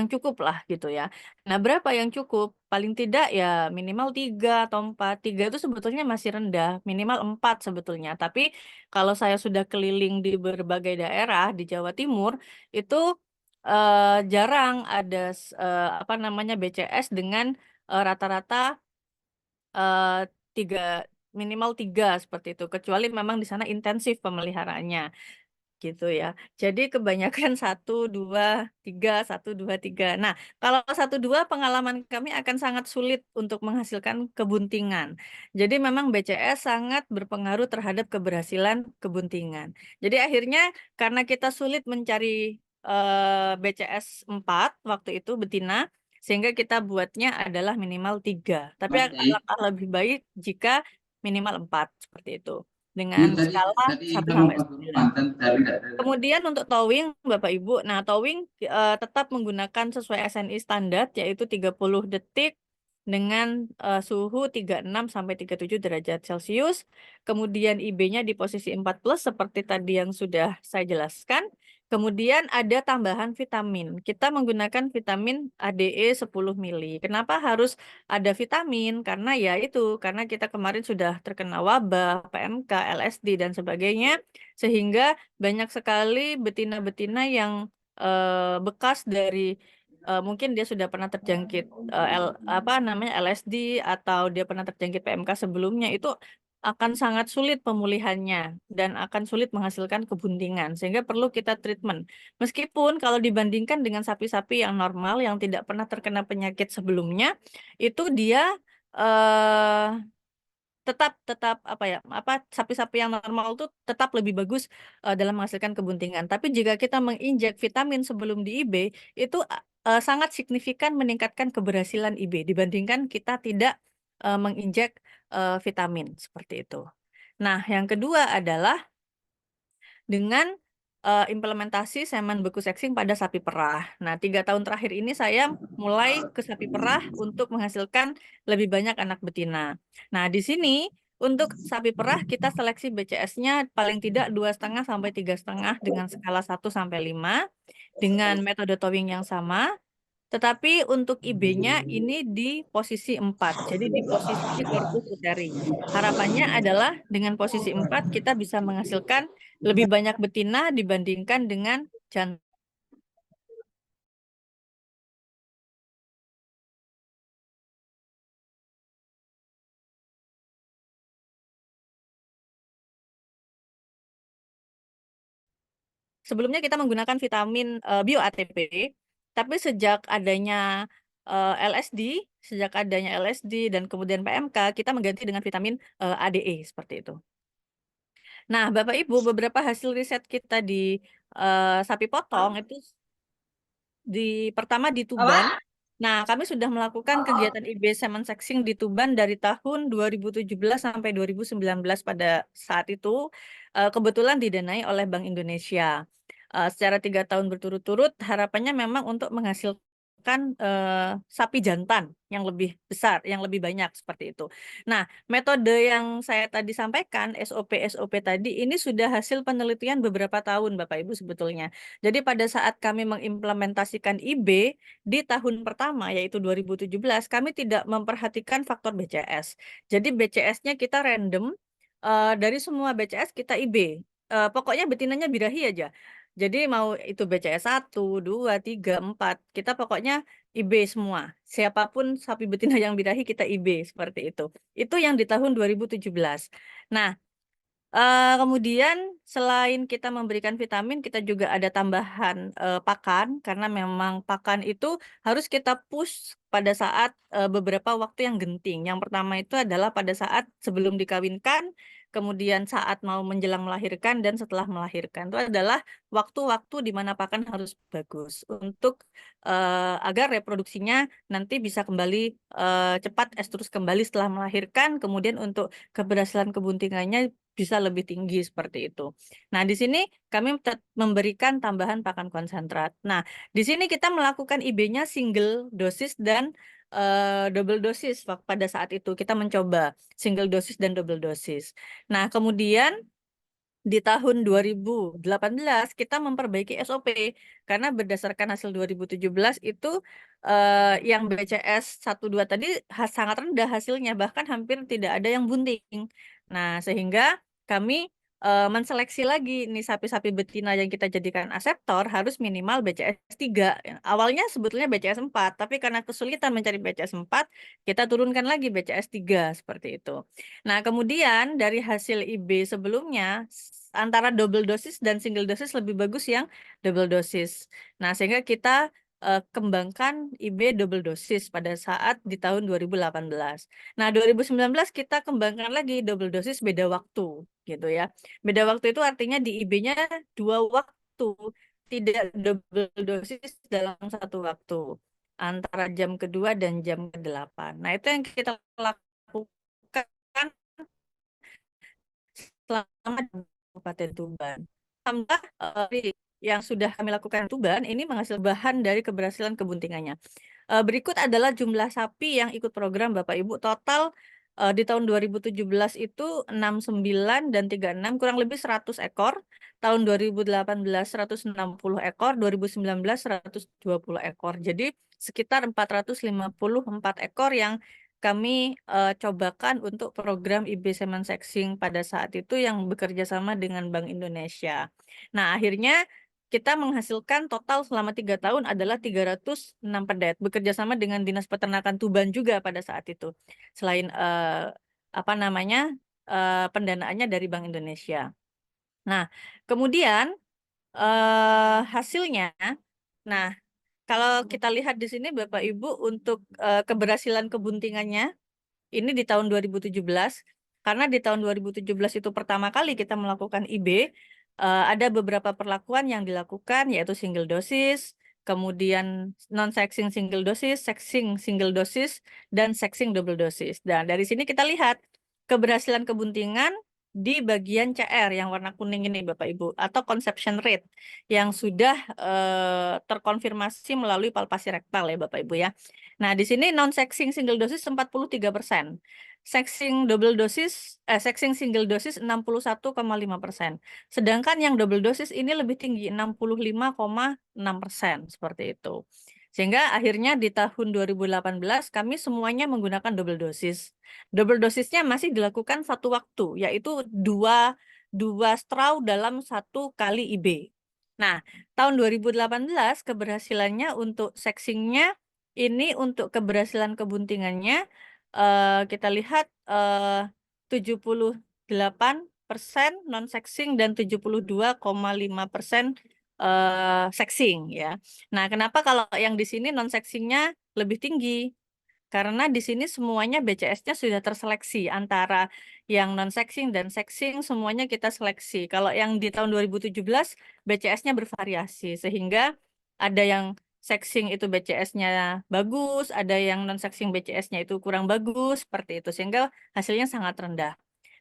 cukup lah gitu ya. Nah, berapa yang cukup? Paling tidak ya minimal 3 atau 4. 3 itu sebetulnya masih rendah, minimal 4 sebetulnya. Tapi kalau saya sudah keliling di berbagai daerah di Jawa Timur, itu jarang ada apa namanya BCS dengan rata-rata 3 seperti itu. Kecuali memang di sana intensif pemeliharaannya. Gitu ya. Jadi kebanyakan 1, 2, 3, 1, 2, 3. Nah, kalau 1, 2 pengalaman kami akan sangat sulit untuk menghasilkan kebuntingan. Jadi memang BCS sangat berpengaruh terhadap keberhasilan kebuntingan. Jadi akhirnya karena kita sulit mencari BCS 4 waktu itu betina, Sehingga kita buatnya adalah minimal 3. Tapi Mas Yai, alangkah lebih baik jika minimal 4 seperti itu. iya Dengan tadi skala tadi 1 Ina mau sampai konfirmasi 9. mantan dari Kemudian untuk towing, Bapak Ibu, nah towing tetap menggunakan sesuai SNI standar, yaitu 30 detik dengan suhu 36 sampai 37 derajat Celcius. Kemudian IB-nya di posisi 4 plus seperti tadi yang sudah saya jelaskan. Kemudian ada tambahan vitamin. Kita menggunakan vitamin ADE 10 mili. Kenapa harus ada vitamin? Karena ya itu, karena kita kemarin sudah terkena wabah, PMK, LSD, dan sebagainya. Sehingga banyak sekali betina-betina yang bekas dari mungkin dia sudah pernah terjangkit LSD atau dia pernah terjangkit PMK sebelumnya, itu akan sangat sulit pemulihannya dan akan sulit menghasilkan kebuntingan, sehingga perlu kita treatment. Meskipun kalau dibandingkan dengan sapi-sapi yang normal yang tidak pernah terkena penyakit sebelumnya, itu dia eh, tetap sapi-sapi yang normal itu tetap lebih bagus dalam menghasilkan kebuntingan. Tapi jika kita menginjek vitamin sebelum di IB, itu sangat signifikan meningkatkan keberhasilan IB dibandingkan kita tidak menginjek vitamin seperti itu. Nah, yang kedua adalah dengan implementasi semen beku seksing pada sapi perah. Nah, 3 tahun terakhir ini saya mulai ke sapi perah untuk menghasilkan lebih banyak anak betina. Nah, di sini untuk sapi perah kita seleksi BCS-nya paling tidak 2,5 sampai 3,5 dengan skala 1 sampai 5 dengan metode towing yang sama. Tetapi untuk IB-nya ini di posisi 4, jadi di posisi corpus uteri. Harapannya adalah dengan posisi 4 kita bisa menghasilkan lebih banyak betina dibandingkan dengan jantan. Sebelumnya kita menggunakan vitamin bio ATP, tapi sejak adanya LSD dan kemudian PMK, kita mengganti dengan vitamin ADE seperti itu. Nah, Bapak Ibu, beberapa hasil riset kita di sapi potong itu pertama di Tuban. Nah, kami sudah melakukan kegiatan IB semen sexing di Tuban dari tahun 2017 sampai 2019 pada saat itu kebetulan didanai oleh Bank Indonesia. Secara 3 tahun berturut-turut, harapannya memang untuk menghasilkan sapi jantan yang lebih besar, yang lebih banyak seperti itu. Nah, metode yang saya tadi sampaikan, SOP tadi, ini sudah hasil penelitian beberapa tahun, Bapak Ibu sebetulnya. Jadi pada saat kami mengimplementasikan IB di tahun pertama, yaitu 2017, kami tidak memperhatikan faktor BCS. Jadi BCS-nya kita random, dari semua BCS kita IB. Pokoknya betinanya birahi aja. Jadi mau itu BCS 1, 2, 3, 4, kita pokoknya IB semua. Siapapun sapi betina yang birahi kita IB seperti itu. Itu yang di tahun 2017. Nah, kemudian selain kita memberikan vitamin, kita juga ada tambahan pakan, karena memang pakan itu harus kita push pada saat beberapa waktu yang genting. Yang pertama itu adalah pada saat sebelum dikawinkan, kemudian saat mau menjelang melahirkan, dan setelah melahirkan. Itu adalah waktu-waktu di mana pakan harus bagus untuk agar reproduksinya nanti bisa kembali cepat estrus kembali setelah melahirkan, kemudian untuk keberhasilan kebuntingannya bisa lebih tinggi seperti itu. Nah, di sini kami memberikan tambahan pakan konsentrat. Nah, di sini kita melakukan IB-nya single dosis dan double dosis. Pada saat itu kita mencoba single dosis dan double dosis. Nah, kemudian di tahun 2018 kita memperbaiki SOP karena berdasarkan hasil 2017 itu yang BCS 1-2 tadi sangat rendah hasilnya, bahkan hampir tidak ada yang bunting. Nah, sehingga kami menseleksi lagi nih sapi-sapi betina yang kita jadikan aseptor harus minimal BCS 3. Awalnya sebetulnya BCS 4, tapi karena kesulitan mencari BCS 4, kita turunkan lagi BCS 3 seperti itu. Nah, kemudian dari hasil IB sebelumnya antara double dosis dan single dosis lebih bagus yang double dosis. Nah, sehingga kita kembangkan IB double dosis pada saat di tahun 2018. Nah, 2019 kita kembangkan lagi double dosis beda waktu, gitu ya. Beda waktu itu artinya di IB-nya 2 waktu, tidak double dosis dalam 1 waktu. antara jam kedua dan jam ke-8. Nah, itu yang kita lakukan selama di Kabupaten Tuban. Alhamdulillah, yang sudah kami lakukan di Tuban ini menghasilkan bahan dari keberhasilan kebuntingannya. Berikut adalah jumlah sapi yang ikut program Bapak Ibu. Total di tahun 2017 itu 69 dan 36, kurang lebih 100 ekor. Tahun 2018 160 ekor, 2019 120 ekor. Jadi sekitar 454 ekor yang kami cobakan untuk program IB Semen Sexing pada saat itu yang bekerja sama dengan Bank Indonesia. Nah, akhirnya kita menghasilkan total selama 3 tahun adalah 306 pedet, bekerja sama dengan Dinas Peternakan Tuban juga pada saat itu. Selain pendanaannya dari Bank Indonesia. Nah, kemudian hasilnya, nah kalau kita lihat di sini Bapak Ibu untuk keberhasilan kebuntingannya ini di tahun 2017, karena di tahun 2017 itu pertama kali kita melakukan IB, ada beberapa perlakuan yang dilakukan, yaitu single dosis, kemudian non-sexing single dosis, sexing single dosis, dan sexing double dosis. Dan dari sini kita lihat keberhasilan kebuntingan di bagian CR yang warna kuning ini Bapak Ibu, atau conception rate yang sudah terkonfirmasi melalui palpasi rektal ya Bapak Ibu ya. Nah, di sini non-sexing single dosis 43%. Sexing single dosis 61,5%. Sedangkan yang double dosis ini lebih tinggi 65,6% seperti itu. Sehingga akhirnya di tahun 2018 kami semuanya menggunakan double dosis. Double dosisnya masih dilakukan satu waktu, yaitu dua straw dalam satu kali IB. Nah, tahun 2018 keberhasilannya untuk sexingnya ini untuk keberhasilan kebuntingannya kita lihat 78% non-sexing dan 72,5% sexing ya. Nah, kenapa kalau yang di sini non-sexingnya lebih tinggi? Karena di sini semuanya BCS-nya sudah terseleksi antara yang non-sexing dan sexing semuanya kita seleksi. Kalau yang di tahun 2017 BCS-nya bervariasi sehingga ada yang sexing itu BCS-nya bagus, ada yang non-sexing BCS-nya itu kurang bagus, seperti itu. Sehingga hasilnya sangat rendah.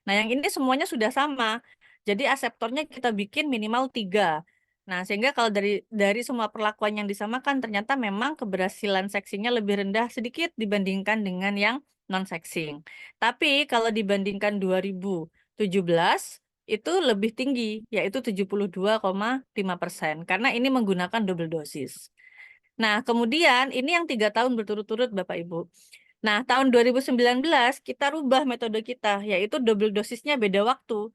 Nah, yang ini semuanya sudah sama. Jadi aseptornya kita bikin minimal 3. Nah, sehingga kalau dari semua perlakuan yang disamakan, ternyata memang keberhasilan seksinya lebih rendah sedikit dibandingkan dengan yang non-sexing. Tapi kalau dibandingkan 2017, itu lebih tinggi, yaitu 72,5%. Karena ini menggunakan double dosis. Nah, kemudian ini yang 3 tahun berturut-turut Bapak Ibu. Nah, tahun 2019 kita rubah metode kita, yaitu double dosisnya beda waktu.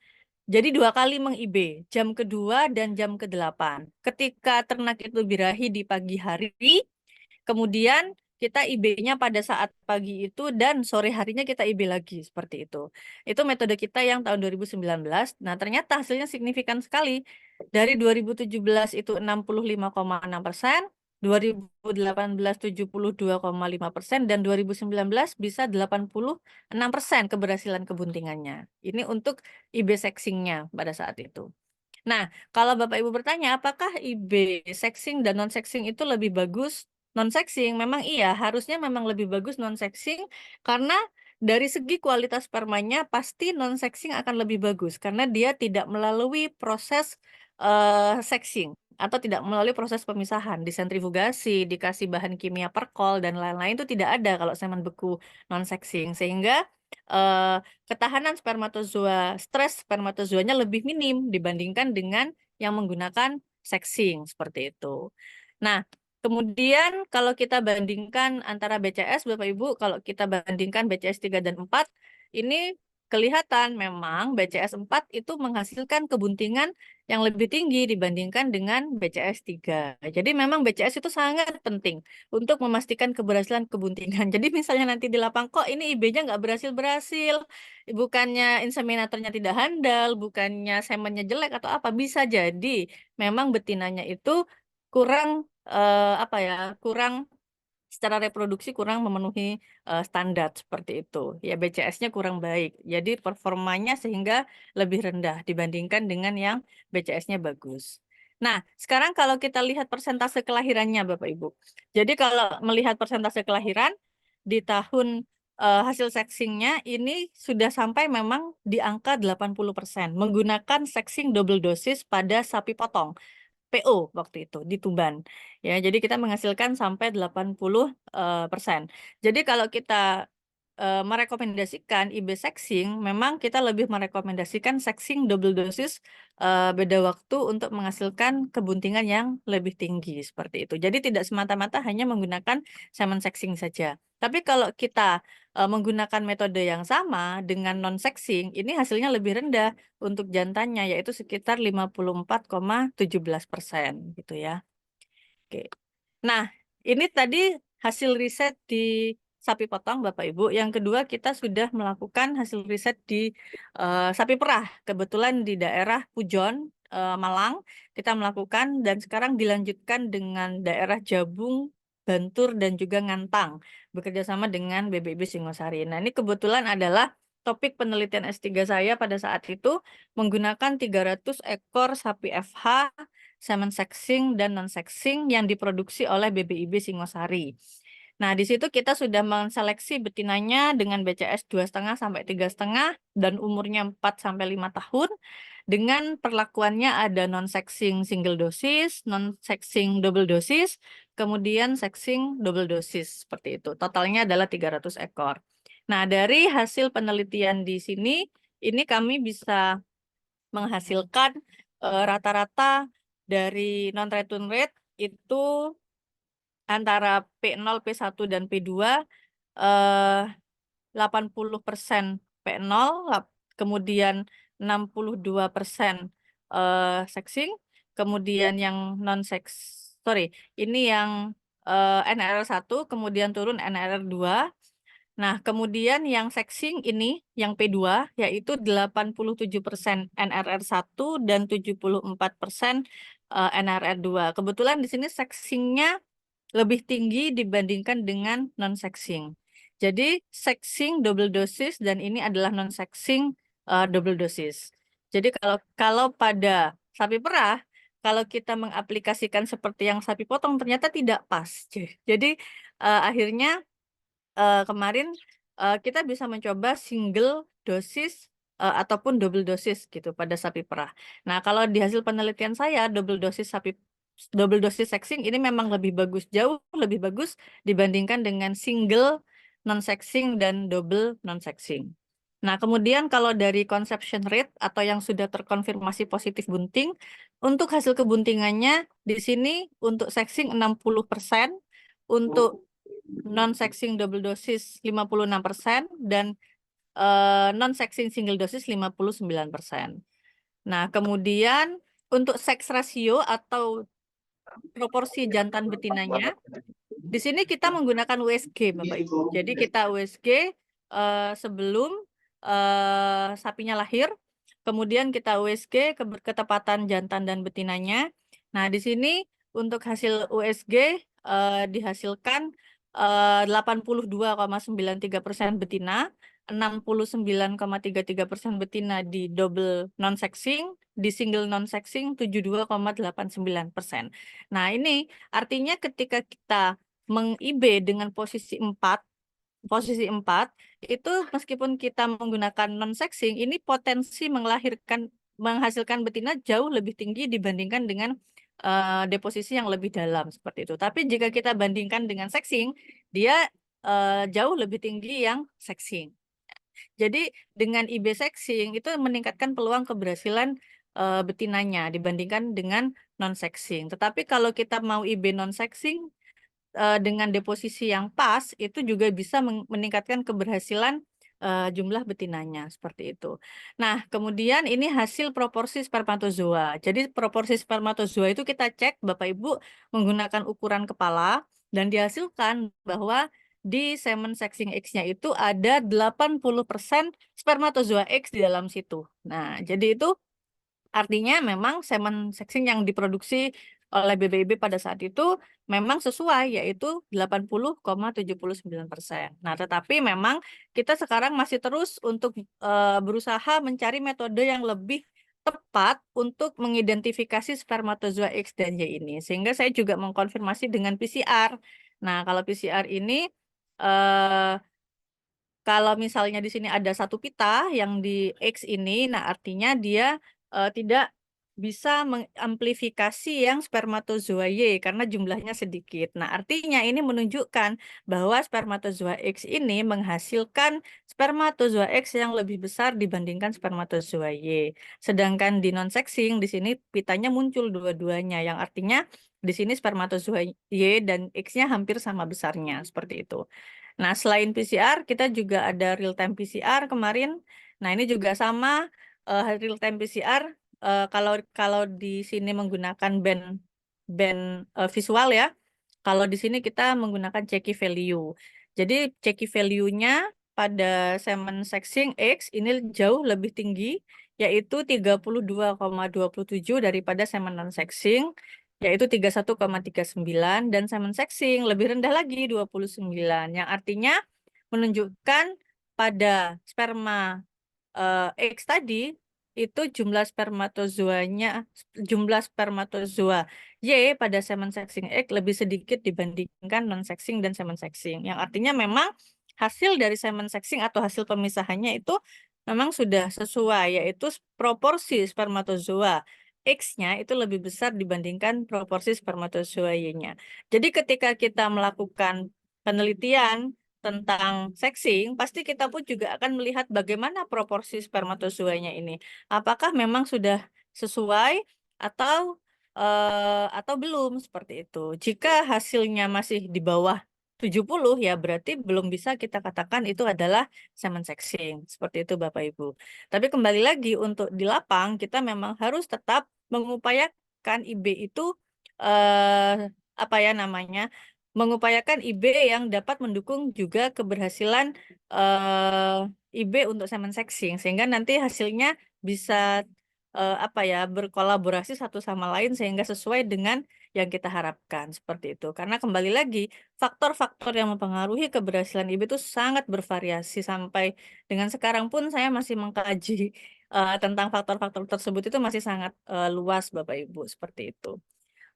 Jadi 2 kali meng-IB, jam kedua dan jam ke-8. Ketika ternak itu birahi di pagi hari, kemudian kita IB-nya pada saat pagi itu dan sore harinya kita IB lagi, seperti itu. Itu metode kita yang tahun 2019. Nah, ternyata hasilnya signifikan sekali. Dari 2017 itu 65,6%, 2018 72,5%, dan 2019 bisa 86% keberhasilan kebuntingannya. Ini untuk IB sexingnya pada saat itu. Nah, kalau Bapak Ibu bertanya, apakah IB sexing dan non-sexing itu lebih bagus? Non-sexing memang iya, harusnya memang lebih bagus non-sexing karena dari segi kualitas spermanya pasti non-sexing akan lebih bagus karena dia tidak melalui proses sexing atau tidak melalui proses pemisahan, disentrifugasi, dikasih bahan kimia perkol dan lain-lain itu tidak ada kalau semen beku non-sexing sehingga ketahanan spermatozoa, stres spermatozoanya lebih minim dibandingkan dengan yang menggunakan sexing seperti itu. Nah, kemudian kalau kita bandingkan antara BCS, Bapak Ibu, kalau kita bandingkan BCS 3 dan 4, ini kelihatan memang BCS 4 itu menghasilkan kebuntingan yang lebih tinggi dibandingkan dengan BCS 3. Jadi memang BCS itu sangat penting untuk memastikan keberhasilan kebuntingan. Jadi misalnya nanti di lapang kok ini IB-nya nggak berhasil-berhasil, bukannya inseminatornya tidak handal, bukannya semennya jelek atau apa, bisa jadi memang betinanya itu kurang kurang secara reproduksi kurang memenuhi standar seperti itu. Ya BCS-nya kurang baik. Jadi performanya sehingga lebih rendah dibandingkan dengan yang BCS-nya bagus. Nah, sekarang kalau kita lihat persentase kelahirannya Bapak Ibu. Jadi kalau melihat persentase kelahiran di tahun hasil seksingnya ini sudah sampai memang di angka 80% menggunakan seksing double dosis pada sapi potong. PO waktu itu di Tuban. Ya, jadi kita menghasilkan sampai 80%. Jadi kalau kita merekomendasikan IB sexing, memang kita lebih merekomendasikan sexing double dosis beda waktu untuk menghasilkan kebuntingan yang lebih tinggi seperti itu. Jadi tidak semata-mata hanya menggunakan semen sexing saja. Tapi kalau kita menggunakan metode yang sama dengan non sexing, ini hasilnya lebih rendah untuk jantannya yaitu sekitar 54,17% gitu ya. Oke. Nah, ini tadi hasil riset di sapi potong Bapak Ibu. Yang kedua kita sudah melakukan hasil riset di sapi perah. Kebetulan di daerah Pujon, Malang kita melakukan dan sekarang dilanjutkan dengan daerah Jabung, Bantur dan juga Ngantang bekerja sama dengan BBIB Singosari. Nah, ini kebetulan adalah topik penelitian S3 saya pada saat itu menggunakan 300 ekor sapi FH, semen sexing dan non sexing yang diproduksi oleh BBIB Singosari. Nah, di situ kita sudah menseleksi betinanya dengan BCS 2,5 sampai 3,5 dan umurnya 4 sampai 5 tahun. Dengan perlakuannya ada non sexing single dosis, non sexing double dosis, kemudian sexing double dosis seperti itu. Totalnya adalah 300 ekor. Nah, dari hasil penelitian di sini ini kami bisa menghasilkan rata-rata dari non-return rate itu antara P0, P1, dan P2 80% P0, kemudian 62% sexing, kemudian yang ini yang NRR1, kemudian turun NRR2. Nah, kemudian yang sexing ini, yang P2, yaitu 87% NRR1 dan 74% NRR2. Kebetulan di sini sexingnya lebih tinggi dibandingkan dengan non-sexing. Jadi, sexing double dosis dan ini adalah non-sexing double dosis. Jadi, kalau pada sapi perah, kalau kita mengaplikasikan seperti yang sapi potong, ternyata tidak pas. Jadi, akhirnya kemarin kita bisa mencoba single dosis ataupun double dosis gitu pada sapi perah. Nah, kalau di hasil penelitian saya double dosis sexing ini memang lebih bagus, jauh lebih bagus dibandingkan dengan single non sexing dan double non sexing. Nah, kemudian kalau dari conception rate atau yang sudah terkonfirmasi positif bunting, untuk hasil kebuntingannya di sini untuk sexing 60%, untuk non-sexing double dosis 56% dan non-sexing single dosis 59%. Nah, kemudian untuk sex ratio atau proporsi jantan betinanya, di sini kita menggunakan USG, Bapak Ibu. Jadi kita USG sebelum sapinya lahir, kemudian kita USG ketepatan jantan dan betinanya. Nah, di sini untuk hasil USG dihasilkan 82,93% betina, 69,33% betina di double non-sexing, di single non-sexing 72,89%. Nah, ini artinya ketika kita meng-IB dengan posisi 4 itu meskipun kita menggunakan non-sexing, ini potensi menghasilkan betina jauh lebih tinggi dibandingkan dengan deposisi yang lebih dalam seperti itu. Tapi jika kita bandingkan dengan sexing, dia jauh lebih tinggi yang sexing. Jadi dengan IB sexing itu meningkatkan peluang keberhasilan betinanya dibandingkan dengan non-sexing. Tetapi kalau kita mau IB non-sexing dengan deposisi yang pas, itu juga bisa meningkatkan keberhasilan jumlah betinanya seperti itu. Nah, kemudian ini hasil proporsi spermatozoa. Jadi proporsi spermatozoa itu kita cek Bapak Ibu menggunakan ukuran kepala dan dihasilkan bahwa di semen sexing X-nya itu ada 80% spermatozoa X di dalam situ. Nah, jadi itu artinya memang semen sexing yang diproduksi oleh BBIB pada saat itu memang sesuai, yaitu 80,79%. Nah, tetapi memang kita sekarang masih terus untuk berusaha mencari metode yang lebih tepat untuk mengidentifikasi spermatozoa X dan Y ini. Sehingga saya juga mengkonfirmasi dengan PCR. Nah, kalau PCR ini eh, kalau misalnya di sini ada satu pita yang di X ini, nah artinya dia tidak bisa mengamplifikasi yang spermatozoa Y karena jumlahnya sedikit. Nah, artinya ini menunjukkan bahwa spermatozoa X ini menghasilkan spermatozoa X yang lebih besar dibandingkan spermatozoa Y. Sedangkan di non-sexing di sini pitanya muncul dua-duanya, yang artinya di sini spermatozoa Y dan X-nya hampir sama besarnya, seperti itu. Nah, selain PCR, kita juga ada real time PCR kemarin. Nah, ini juga sama real time PCR. Kalau di sini menggunakan band visual ya. Kalau di sini kita menggunakan Checky value. Jadi Checky value-nya pada semen sexing X ini jauh lebih tinggi, yaitu 32,27 daripada semen non-sexing, yaitu 31,39, dan semen sexing lebih rendah lagi 29, yang artinya menunjukkan pada sperma X tadi itu jumlah spermatozoa Y pada semen sexing X lebih sedikit dibandingkan non-sexing dan semen sexing, yang artinya memang hasil dari semen sexing atau hasil pemisahannya itu memang sudah sesuai, yaitu proporsi spermatozoa X-nya itu lebih besar dibandingkan proporsi spermatozoa Y-nya. Jadi ketika kita melakukan penelitian tentang sexing, pasti kita pun juga akan melihat bagaimana proporsi spermatozoanya ini. Apakah memang sudah sesuai atau belum, seperti itu. Jika hasilnya masih di bawah 70, ya berarti belum bisa kita katakan itu adalah semen sexing. Seperti itu Bapak Ibu. Tapi kembali lagi untuk di lapang kita memang harus tetap mengupayakan IB itu apa ya namanya? Mengupayakan IB yang dapat mendukung juga keberhasilan IB untuk semen sexing, sehingga nanti hasilnya bisa apa ya, berkolaborasi satu sama lain sehingga sesuai dengan yang kita harapkan, seperti itu. Karena kembali lagi faktor-faktor yang mempengaruhi keberhasilan IB itu sangat bervariasi, sampai dengan sekarang pun saya masih mengkaji tentang faktor-faktor tersebut, itu masih sangat luas Bapak Ibu, seperti itu.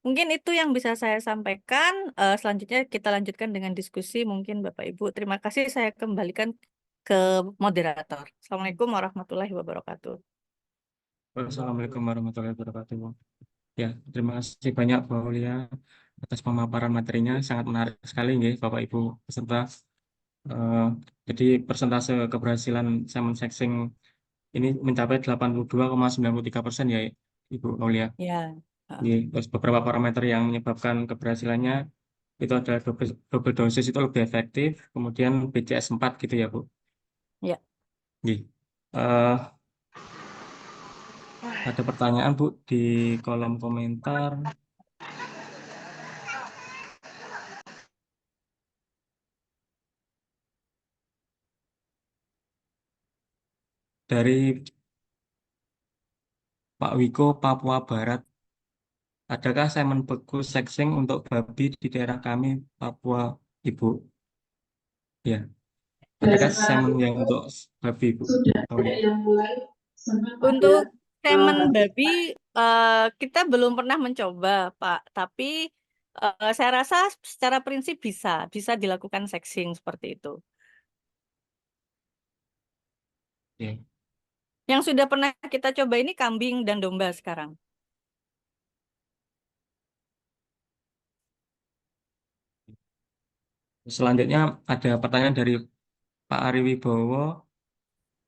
Mungkin itu yang bisa saya sampaikan. Selanjutnya kita lanjutkan dengan diskusi mungkin Bapak Ibu. Terima kasih, saya kembalikan ke moderator. Assalamualaikum warahmatullahi wabarakatuh. Wassalamualaikum warahmatullahi wabarakatuh. Ya, terima kasih banyak Bu Aulia atas pemaparan materinya, sangat menarik sekali nggih Bapak Ibu peserta. Jadi persentase keberhasilan semen sexing ini mencapai 82,93% ya Ibu Aulia. Ya. Terus beberapa parameter yang menyebabkan keberhasilannya itu ada double dosis itu lebih efektif, kemudian BCS 4 gitu ya Bu. Ya. Ada pertanyaan Bu di kolom komentar. Dari Pak Wiko, Papua Barat. Adakah semen beku sexing untuk babi di daerah kami, Papua, Ibu? Ya. Adakah semen yang untuk babi, Bu? Untuk semen babi kita belum pernah mencoba, Pak. Tapi saya rasa secara prinsip bisa dilakukan sexing seperti itu. Ya. Yang sudah pernah kita coba ini kambing dan domba sekarang. Selanjutnya ada pertanyaan dari Pak Ari Wibowo.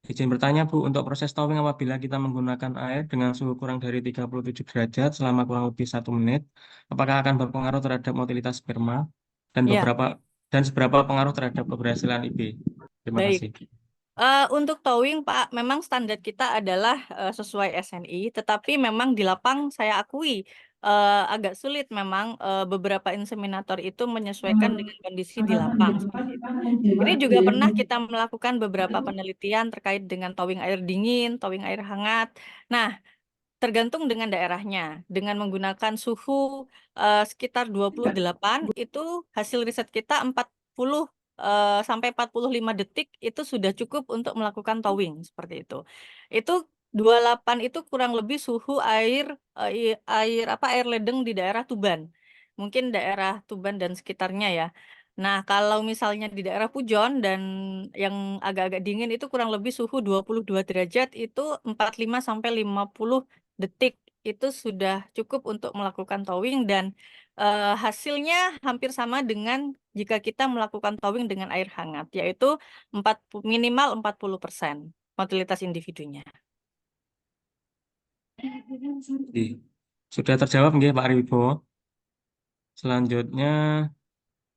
Izin bertanya Bu, untuk proses towing apabila kita menggunakan air dengan suhu kurang dari 37 derajat selama kurang lebih 1 menit, apakah akan berpengaruh terhadap motilitas sperma dan Ya. seberapa pengaruh terhadap keberhasilan IB? Terima Baik. kasih. Untuk towing, Pak, memang standar kita adalah sesuai SNI, tetapi memang di lapang saya akui agak sulit memang beberapa inseminator itu menyesuaikan dengan kondisi di lapang seperti itu. Ini juga pernah kita melakukan beberapa penelitian terkait dengan towing air dingin, towing air hangat. Nah, tergantung dengan daerahnya. Dengan menggunakan suhu sekitar 28, itu hasil riset kita 40 sampai 45 detik itu sudah cukup untuk melakukan towing seperti itu. Itu 28 itu kurang lebih suhu air ledeng di daerah Tuban. Mungkin daerah Tuban dan sekitarnya ya. Nah, kalau misalnya di daerah Pujon dan yang agak-agak dingin itu kurang lebih suhu 22 derajat itu 45 sampai 50 detik itu sudah cukup untuk melakukan towing dan hasilnya hampir sama dengan jika kita melakukan towing dengan air hangat, yaitu minimal 40% motilitas individunya. Oke. Sudah terjawab nggih Pak Ribo. Selanjutnya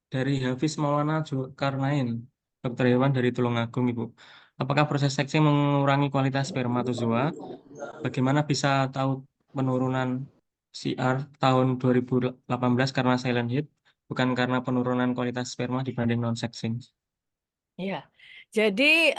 dari Hafiz Maulana Zulkarnain, dokter hewan dari Tulungagung, Ibu. Apakah proses seksi mengurangi kualitas spermatozoa? Bagaimana bisa tahu penurunan CR tahun 2018 karena silent hit, bukan karena penurunan kualitas sperma dibanding non-sexing? Ya, jadi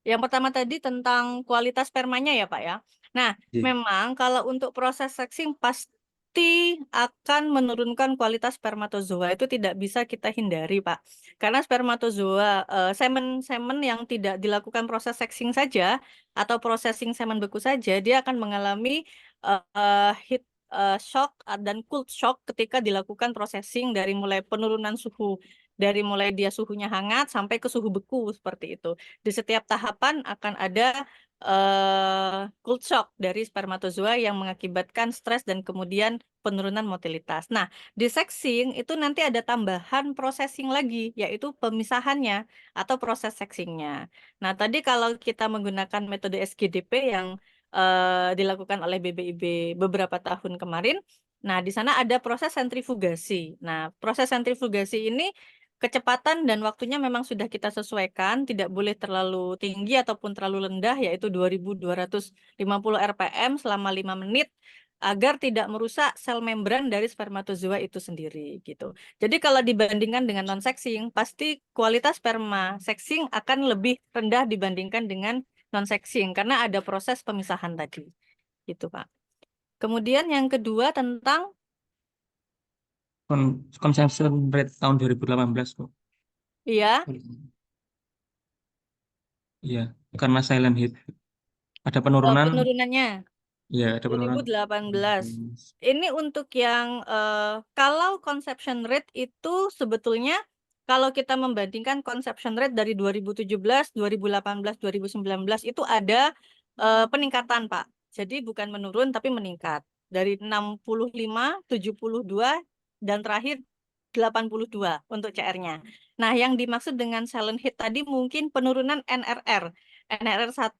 yang pertama tadi tentang kualitas spermanya ya Pak ya. Nah, Iya. memang kalau untuk proses sexing pasti akan menurunkan kualitas spermatozoa, itu tidak bisa kita hindari Pak. Karena spermatozoa, semen-semen yang tidak dilakukan proses sexing saja atau processing semen beku saja, dia akan mengalami heat shock dan cold shock ketika dilakukan processing dari mulai penurunan suhu, dari mulai dia suhunya hangat sampai ke suhu beku seperti itu. Di setiap tahapan akan ada cold shock dari spermatozoa yang mengakibatkan stres dan kemudian penurunan motilitas. Nah, di sexing itu nanti ada tambahan processing lagi, yaitu pemisahannya atau proses sexingnya. Nah, tadi kalau kita menggunakan metode SGDP yang dilakukan oleh BBIB beberapa tahun kemarin, nah di sana ada proses sentrifugasi. Nah, proses sentrifugasi ini kecepatan dan waktunya memang sudah kita sesuaikan, tidak boleh terlalu tinggi ataupun terlalu rendah, yaitu 2250 rpm selama 5 menit, agar tidak merusak sel membran dari spermatozoa itu sendiri gitu. Jadi kalau dibandingkan dengan non-sexing, pasti kualitas sperma sexing akan lebih rendah dibandingkan dengan non-sexing, karena ada proses pemisahan tadi. Gitu, Pak. Kemudian yang kedua tentang Consumption rate tahun 2018 kok. iya, Iya, karena silent hit. Ada penurunan, penurunannya. ya ada penurunan. 2018. Ini untuk yang kalau conception rate itu sebetulnya kalau kita membandingkan conception rate dari 2017, 2018, 2019 itu ada peningkatan, Pak. Jadi bukan menurun tapi meningkat. Dari 65, 72 dan terakhir 82 untuk CR-nya. Nah, yang dimaksud dengan silent hit tadi mungkin penurunan NRR. NRR 1,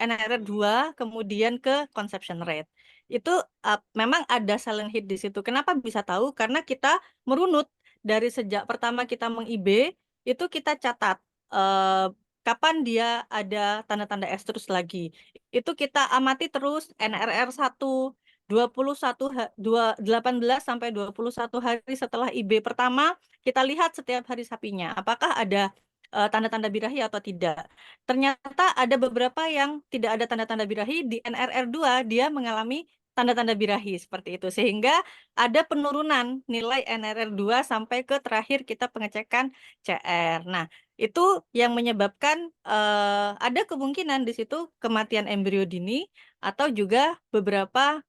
NRR 2, kemudian ke conception rate. Itu memang ada silent hit di situ. Kenapa bisa tahu? Karena kita merunut dari sejak pertama kita meng-IB, itu kita catat kapan dia ada tanda-tanda estrus lagi. Itu kita amati terus NRR 1, 18 sampai 21 hari setelah IB pertama, kita lihat setiap hari sapinya, apakah ada tanda-tanda birahi atau tidak. Ternyata ada beberapa yang tidak ada tanda-tanda birahi, di NRR 2 dia mengalami tanda-tanda birahi seperti itu. Sehingga ada penurunan nilai NRR 2 sampai ke terakhir kita pengecekan CR. Nah, itu yang menyebabkan ada kemungkinan di situ kematian embrio dini atau juga beberapa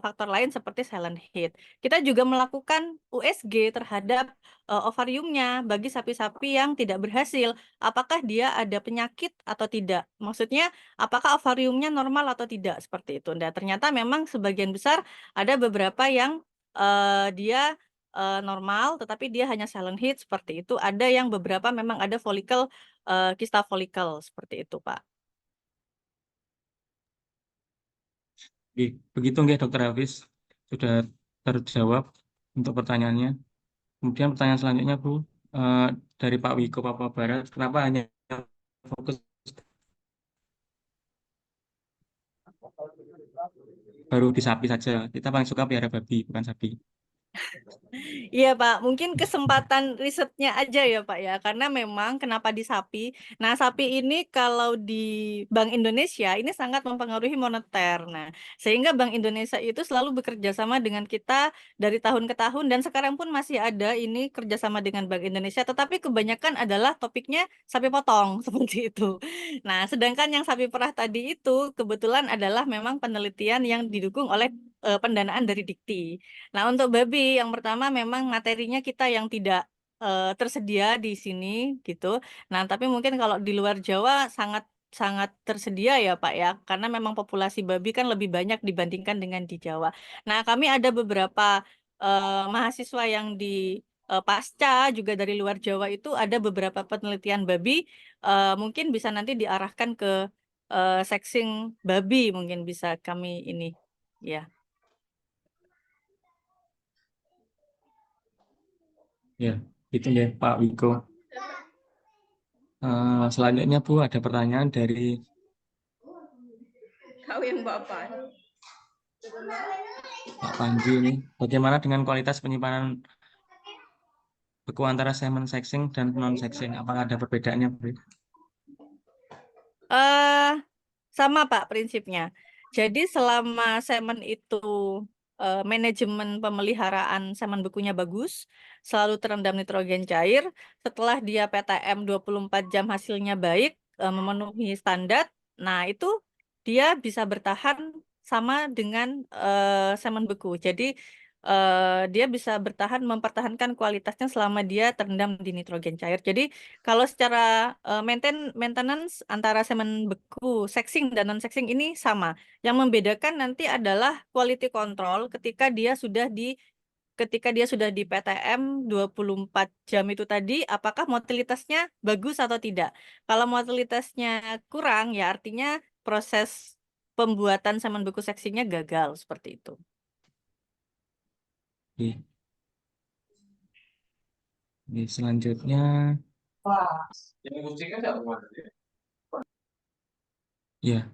faktor lain seperti silent hit. Kita juga melakukan USG terhadap ovariumnya bagi sapi-sapi yang tidak berhasil. Apakah dia ada penyakit atau tidak? Maksudnya, apakah ovariumnya normal atau tidak? Seperti itu. Nah, ternyata memang sebagian besar ada beberapa yang dia normal, tetapi dia hanya silent hit seperti itu. Ada yang beberapa memang ada folikel, kista folikel seperti itu, Pak. Oke, begitu nggih Dokter Hafiz, sudah terjawab untuk pertanyaannya. Kemudian pertanyaan selanjutnya Bu, dari Pak Wiko Papua Barat, kenapa hanya fokus baru di sapi saja? Kita paling suka pelihara babi, bukan sapi. Iya Pak, mungkin kesempatan risetnya aja ya Pak ya, karena memang kenapa di sapi. Nah sapi ini kalau di Bank Indonesia ini sangat mempengaruhi moneter. Nah sehingga Bank Indonesia itu selalu bekerja sama dengan kita dari tahun ke tahun dan sekarang pun masih ada ini kerjasama dengan Bank Indonesia, tetapi kebanyakan adalah topiknya sapi potong seperti itu. Nah sedangkan yang sapi perah tadi itu kebetulan adalah memang penelitian yang didukung oleh pendanaan dari Dikti. Nah, untuk babi yang pertama memang materinya kita yang tidak tersedia di sini gitu. Nah, tapi mungkin kalau di luar Jawa sangat sangat tersedia ya Pak ya, karena memang populasi babi kan lebih banyak dibandingkan dengan di Jawa. Nah, kami ada beberapa mahasiswa yang di pasca juga dari luar Jawa itu ada beberapa penelitian babi, mungkin bisa nanti diarahkan ke seksing babi mungkin bisa kami ini ya. Ya, itu ya Pak Wiko. Selanjutnya Bu, ada pertanyaan dari Kau yang Bapak. Pak Panji ini. Bagaimana dengan kualitas penyimpanan beku antara semen sexing dan non sexing? Apakah ada perbedaannya, Bu? eh Sama Pak prinsipnya. Jadi selama semen itu manajemen pemeliharaan semen bekunya bagus, selalu terendam nitrogen cair, setelah dia PTM 24 jam hasilnya baik, memenuhi standar, nah itu dia bisa bertahan sama dengan semen beku. Jadi dia bisa bertahan mempertahankan kualitasnya selama dia terendam di nitrogen cair. Jadi kalau secara maintenance antara semen beku, sexing dan non sexing ini sama. Yang membedakan nanti adalah quality control ketika dia sudah di PTM 24 jam itu tadi, apakah motilitasnya bagus atau tidak. Kalau motilitasnya kurang, ya artinya proses pembuatan semen beku seksinya gagal seperti itu. Oke. Oke, selanjutnya, ya,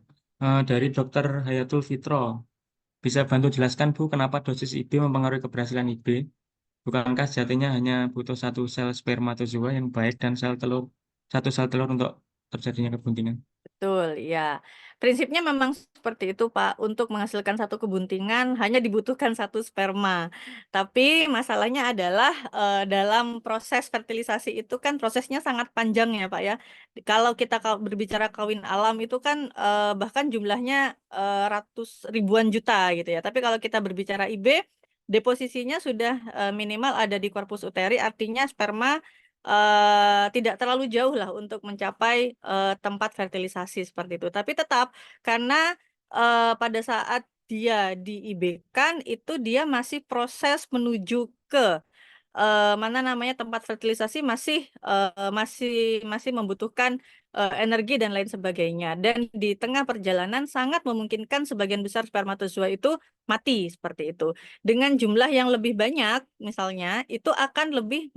dari Dokter Hayatul Fitro. Bisa bantu jelaskan Bu, kenapa dosis IB mempengaruhi keberhasilan IB? Bukankah sejatinya hanya butuh satu sel spermatozoa yang baik dan satu sel telur untuk terjadinya kebuntingan? Betul, ya. Prinsipnya memang seperti itu, Pak. Untuk menghasilkan satu kebuntingan hanya dibutuhkan satu sperma. Tapi masalahnya adalah dalam proses fertilisasi itu kan prosesnya sangat panjang ya, Pak ya. Kalau kita berbicara kawin alam itu kan bahkan jumlahnya ratus ribuan juta gitu ya. Tapi kalau kita berbicara IB, deposisinya sudah minimal ada di korpus uteri, artinya sperma tidak terlalu jauh lah untuk mencapai tempat fertilisasi seperti itu. Tapi tetap karena pada saat dia di-IB-kan itu dia masih proses menuju ke mana namanya tempat fertilisasi masih membutuhkan energi dan lain sebagainya. Dan di tengah perjalanan sangat memungkinkan sebagian besar spermatozoa itu mati seperti itu. Dengan jumlah yang lebih banyak, misalnya, itu akan lebih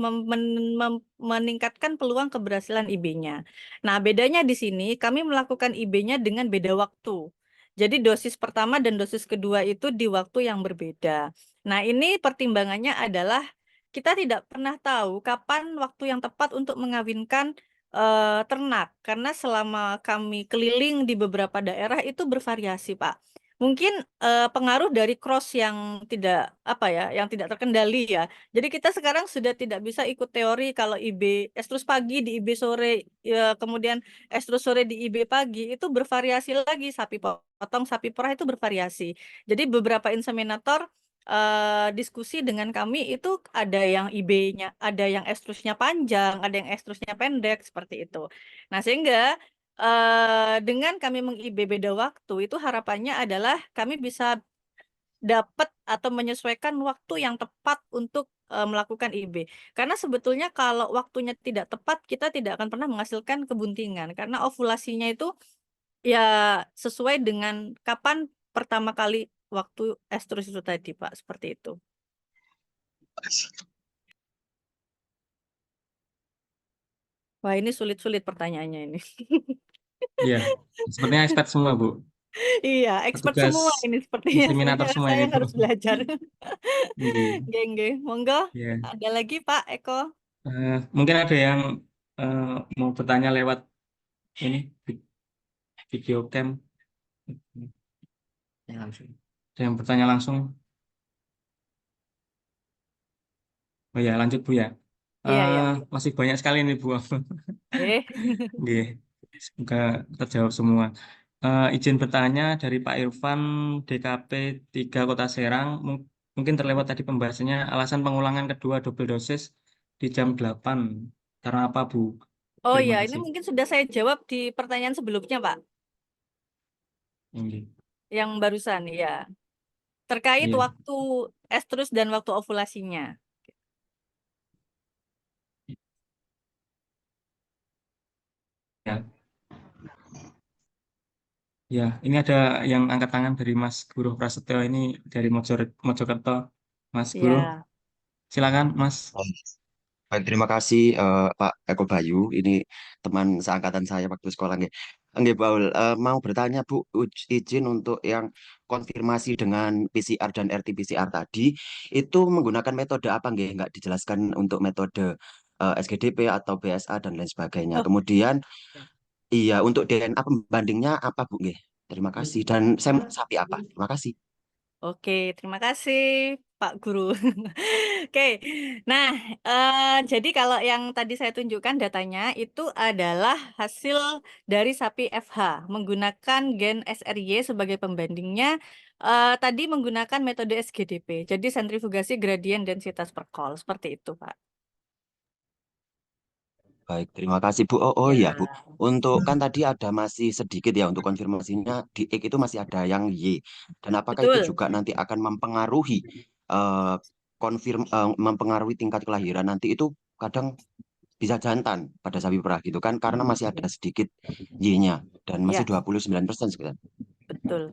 meningkatkan peluang keberhasilan IB-nya. Nah, bedanya di sini kami melakukan IB-nya dengan beda waktu. Jadi dosis pertama dan dosis kedua itu di waktu yang berbeda. Nah, ini pertimbangannya adalah kita tidak pernah tahu kapan waktu yang tepat untuk mengawinkan ternak. Karena selama kami keliling di beberapa daerah itu bervariasi, Pak. Mungkin pengaruh dari cross yang yang tidak terkendali ya. Jadi kita sekarang sudah tidak bisa ikut teori kalau IB estrus pagi di IB sore, kemudian estrus sore di IB pagi itu bervariasi lagi. Sapi potong, sapi perah itu bervariasi. Jadi beberapa inseminator diskusi dengan kami itu ada yang IB-nya, ada yang estrusnya panjang, ada yang estrusnya pendek seperti itu. Nah, sehingga dengan kami meng-IB beda waktu itu harapannya adalah kami bisa dapat atau menyesuaikan waktu yang tepat untuk melakukan IB. Karena sebetulnya kalau waktunya tidak tepat, kita tidak akan pernah menghasilkan kebuntingan. Karena ovulasinya itu ya sesuai dengan kapan pertama kali waktu estrus itu tadi, Pak. Seperti itu. Wah, ini sulit-sulit pertanyaannya ini. Iya, sepertinya expert semua Bu. Iya, expert petugas semua ini sepertinya. inseminator Saya semua saya ini, yang Bu. harus belajar. Iya. Nggih, nggih. Monggo, Ya. ada lagi Pak Eko? Mungkin ada yang mau bertanya lewat ini video cam. Ya, langsung. Ada yang bertanya langsung. Oh ya, lanjut Bu ya. Iya, iya. Masih banyak sekali nih Bu. Oke. Nggih. Semoga terjawab semua. Izin bertanya dari Pak Irfan, DKP 3 Kota Serang. Mungkin terlewat tadi pembahasannya alasan pengulangan kedua double dosis di jam 8. Karena apa, Bu? Oh Terima ya, ini kasih. mungkin sudah saya jawab di pertanyaan sebelumnya, Pak, Ini. yang barusan ya. Terkait Iya. waktu estrus dan waktu ovulasinya. Ya. Ya, ini ada yang angkat tangan dari Mas Guru Prasetyo ini dari Mojokerto. Mas Guru, Ya, silakan Mas. Baik, terima kasih Pak Eko Bayu. Ini teman seangkatan saya waktu sekolah. Nggih, Nggih, Baul. Mau bertanya Bu, izin untuk yang konfirmasi dengan PCR dan RT-PCR tadi, itu menggunakan metode apa nggih? Nggak dijelaskan untuk metode SGDP atau BSA dan lain sebagainya. oh, Kemudian, iya, untuk DNA pembandingnya apa Bu nggih? Terima kasih. Dan sapi apa? Terima kasih. oke, terima kasih Pak Guru. Oke, nah jadi kalau yang tadi saya tunjukkan datanya itu adalah hasil dari sapi FH menggunakan gen SRY sebagai pembandingnya. Tadi menggunakan metode SGDP, jadi sentrifugasi gradien densitas per kol, seperti itu Pak. Baik, terima kasih Bu. Oh Ya, iya Bu, untuk kan tadi ada masih sedikit ya untuk konfirmasinya di X itu masih ada yang Y. Dan apakah itu betul. juga nanti akan mempengaruhi eh, mempengaruhi tingkat kelahiran nanti itu kadang bisa jantan pada sapi perah gitu kan karena masih ada sedikit Y-nya dan masih Ya, 29% sekitar. betul.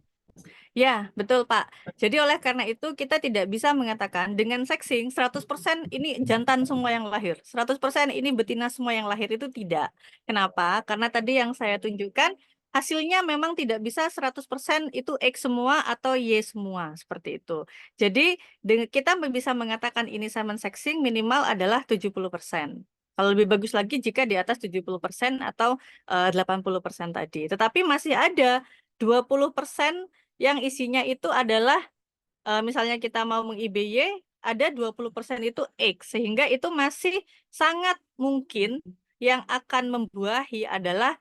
Ya, betul Pak. Jadi oleh karena itu kita tidak bisa mengatakan dengan sexing 100% ini jantan semua yang lahir. 100% ini betina semua yang lahir itu tidak. Kenapa? Karena tadi yang saya tunjukkan hasilnya memang tidak bisa 100% itu X semua atau Y semua seperti itu. Jadi kita bisa mengatakan ini semen sexing minimal adalah 70%. Kalau lebih bagus lagi jika di atas 70% atau 80% tadi. Tetapi masih ada 20% yang isinya itu adalah misalnya kita mau meng-IBY ada 20% itu X sehingga itu masih sangat mungkin yang akan membuahi adalah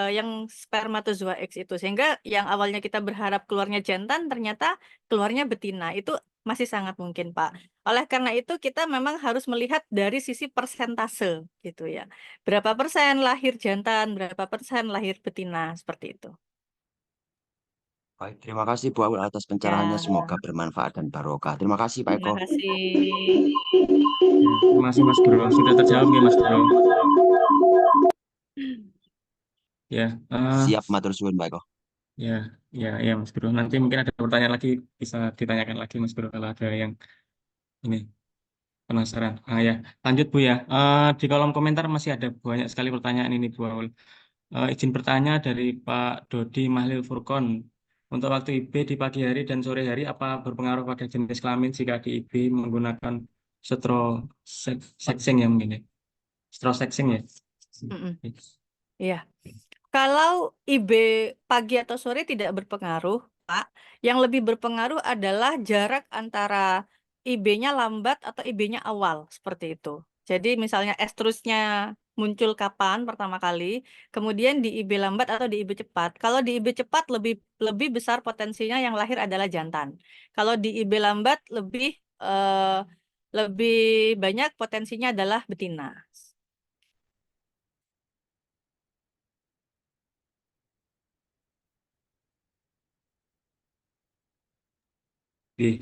yang spermatozoa X itu sehingga yang awalnya kita berharap keluarnya jantan ternyata keluarnya betina itu masih sangat mungkin Pak. Oleh karena itu kita memang harus melihat dari sisi persentase gitu ya. Berapa persen lahir jantan, berapa persen lahir betina seperti itu. Baik, terima kasih Bu Aul atas pencerahannya. Ya. Semoga bermanfaat dan barokah. Terima kasih Pak Terima Eko. kasih. Ya, terima kasih Mas Guru. Sudah terjawab nih Mas Guru. Ya, Siap matur suwun Pak Eko. ya, ya Mas Guru. Nanti mungkin ada pertanyaan lagi bisa ditanyakan lagi Mas Guru kalau ada yang ini penasaran. Ya, lanjut Bu ya. Di kolom komentar masih ada banyak sekali pertanyaan ini Bu Aul. Izin bertanya dari Pak Dodi Mahlil Furkon. Untuk waktu IB di pagi hari dan sore hari apa berpengaruh pada jenis kelamin jika di IB menggunakan sexing ya mungkin ya? Straw sexing ya? Mm-mm. Iya. Kalau IB pagi atau sore tidak berpengaruh, Pak. Yang lebih berpengaruh adalah jarak antara IB-nya lambat atau IB-nya awal, seperti itu. Jadi misalnya estrusnya muncul kapan pertama kali, kemudian di IB lambat atau di IB cepat. Kalau di IB cepat lebih besar potensinya yang lahir adalah jantan. Kalau di IB lambat lebih banyak potensinya adalah betina.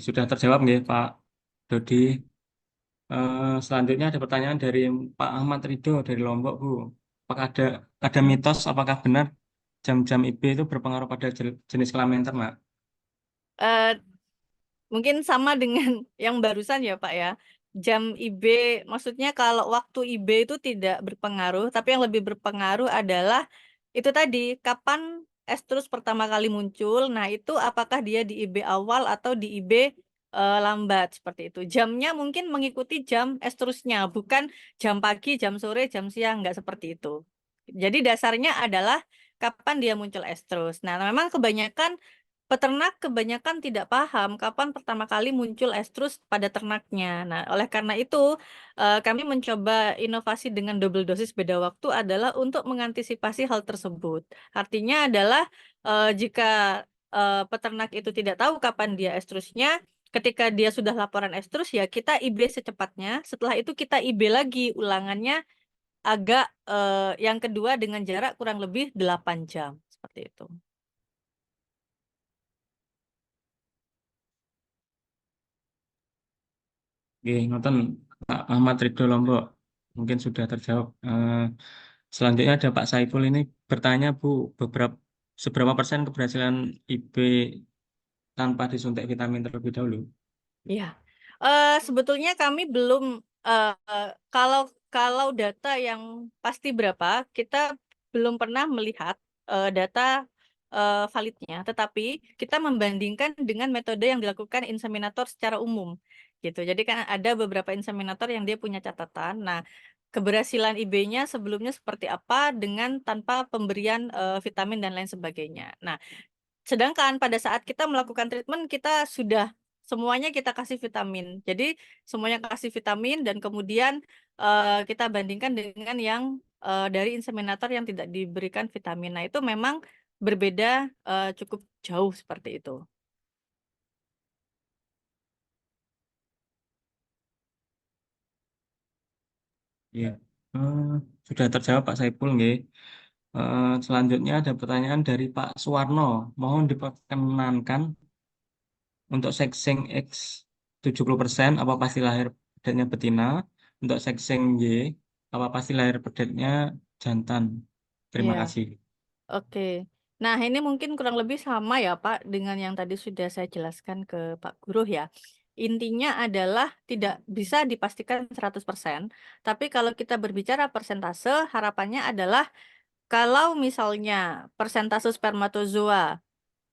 Sudah terjawab nggih Pak Dodi. Selanjutnya ada pertanyaan dari Pak Ahmad Ridho dari Lombok Bu. Apakah ada mitos apakah benar jam-jam IB itu berpengaruh pada jenis kelamin ternak? Eh, Mungkin sama dengan yang barusan ya Pak ya. Jam IB, maksudnya kalau waktu IB itu tidak berpengaruh, tapi yang lebih berpengaruh adalah itu tadi, kapan estrus pertama kali muncul, nah itu apakah dia di IB awal atau di IB lambat seperti itu. Jamnya mungkin mengikuti jam estrusnya, bukan jam pagi, jam sore, jam siang, nggak seperti itu. Jadi dasarnya adalah kapan dia muncul estrus. Nah, memang kebanyakan peternak tidak paham kapan pertama kali muncul estrus pada ternaknya. Nah, oleh karena itu kami mencoba inovasi dengan double dosis beda waktu adalah untuk mengantisipasi hal tersebut. Artinya adalah jika peternak itu tidak tahu kapan dia estrusnya, ketika dia sudah laporan estrus ya kita IB secepatnya. Setelah itu kita IB lagi ulangannya agak yang kedua dengan jarak kurang lebih 8 jam seperti itu. Oke, ngoten Pak Ahmad Ridho Lombok mungkin sudah terjawab. Selanjutnya ada Pak Saiful ini bertanya Bu, seberapa persen keberhasilan IB tanpa disuntik vitamin terlebih dahulu? Ya, sebetulnya kami belum kalau data yang pasti berapa, kita belum pernah melihat data validnya, tetapi kita membandingkan dengan metode yang dilakukan inseminator secara umum, gitu. Jadi kan ada beberapa inseminator yang dia punya catatan. Nah, keberhasilan IB-nya sebelumnya seperti apa dengan tanpa pemberian vitamin dan lain sebagainya. Nah, sedangkan pada saat kita melakukan treatment, kita sudah semuanya kita kasih vitamin. Jadi semuanya kasih vitamin dan kemudian kita bandingkan dengan yang dari inseminator yang tidak diberikan vitamin. Nah, itu memang berbeda cukup jauh seperti itu. Ya, sudah terjawab Pak Saiful nggih. Selanjutnya ada pertanyaan dari Pak Suwarno. Mohon diperkenankan untuk sexing X 70% apa pasti lahir pedetnya betina? Untuk sexing Y apa pasti lahir pedetnya jantan? Terima Iya. kasih. Oke. Nah, ini mungkin kurang lebih sama ya, Pak, dengan yang tadi sudah saya jelaskan ke Pak Guru ya. Intinya adalah tidak bisa dipastikan 100%, tapi kalau kita berbicara persentase, harapannya adalah kalau misalnya persentase spermatozoa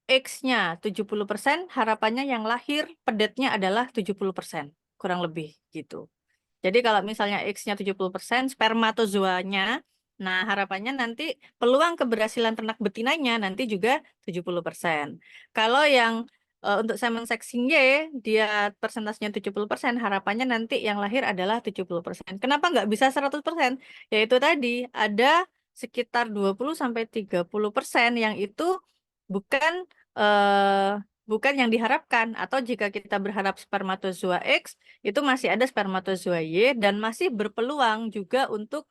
X-nya 70%, harapannya yang lahir pedetnya adalah 70%, kurang lebih gitu. Jadi kalau misalnya X-nya 70%, spermatozoanya, nah harapannya nanti peluang keberhasilan ternak betinanya nanti juga 70%. Kalau yang untuk semen sexing Y, dia persentasenya 70%, harapannya nanti yang lahir adalah 70%. Kenapa nggak bisa 100%? Yaitu tadi, ada sekitar 20-30% yang itu bukan bukan yang diharapkan, atau jika kita berharap spermatozoa X itu masih ada spermatozoa Y dan masih berpeluang juga untuk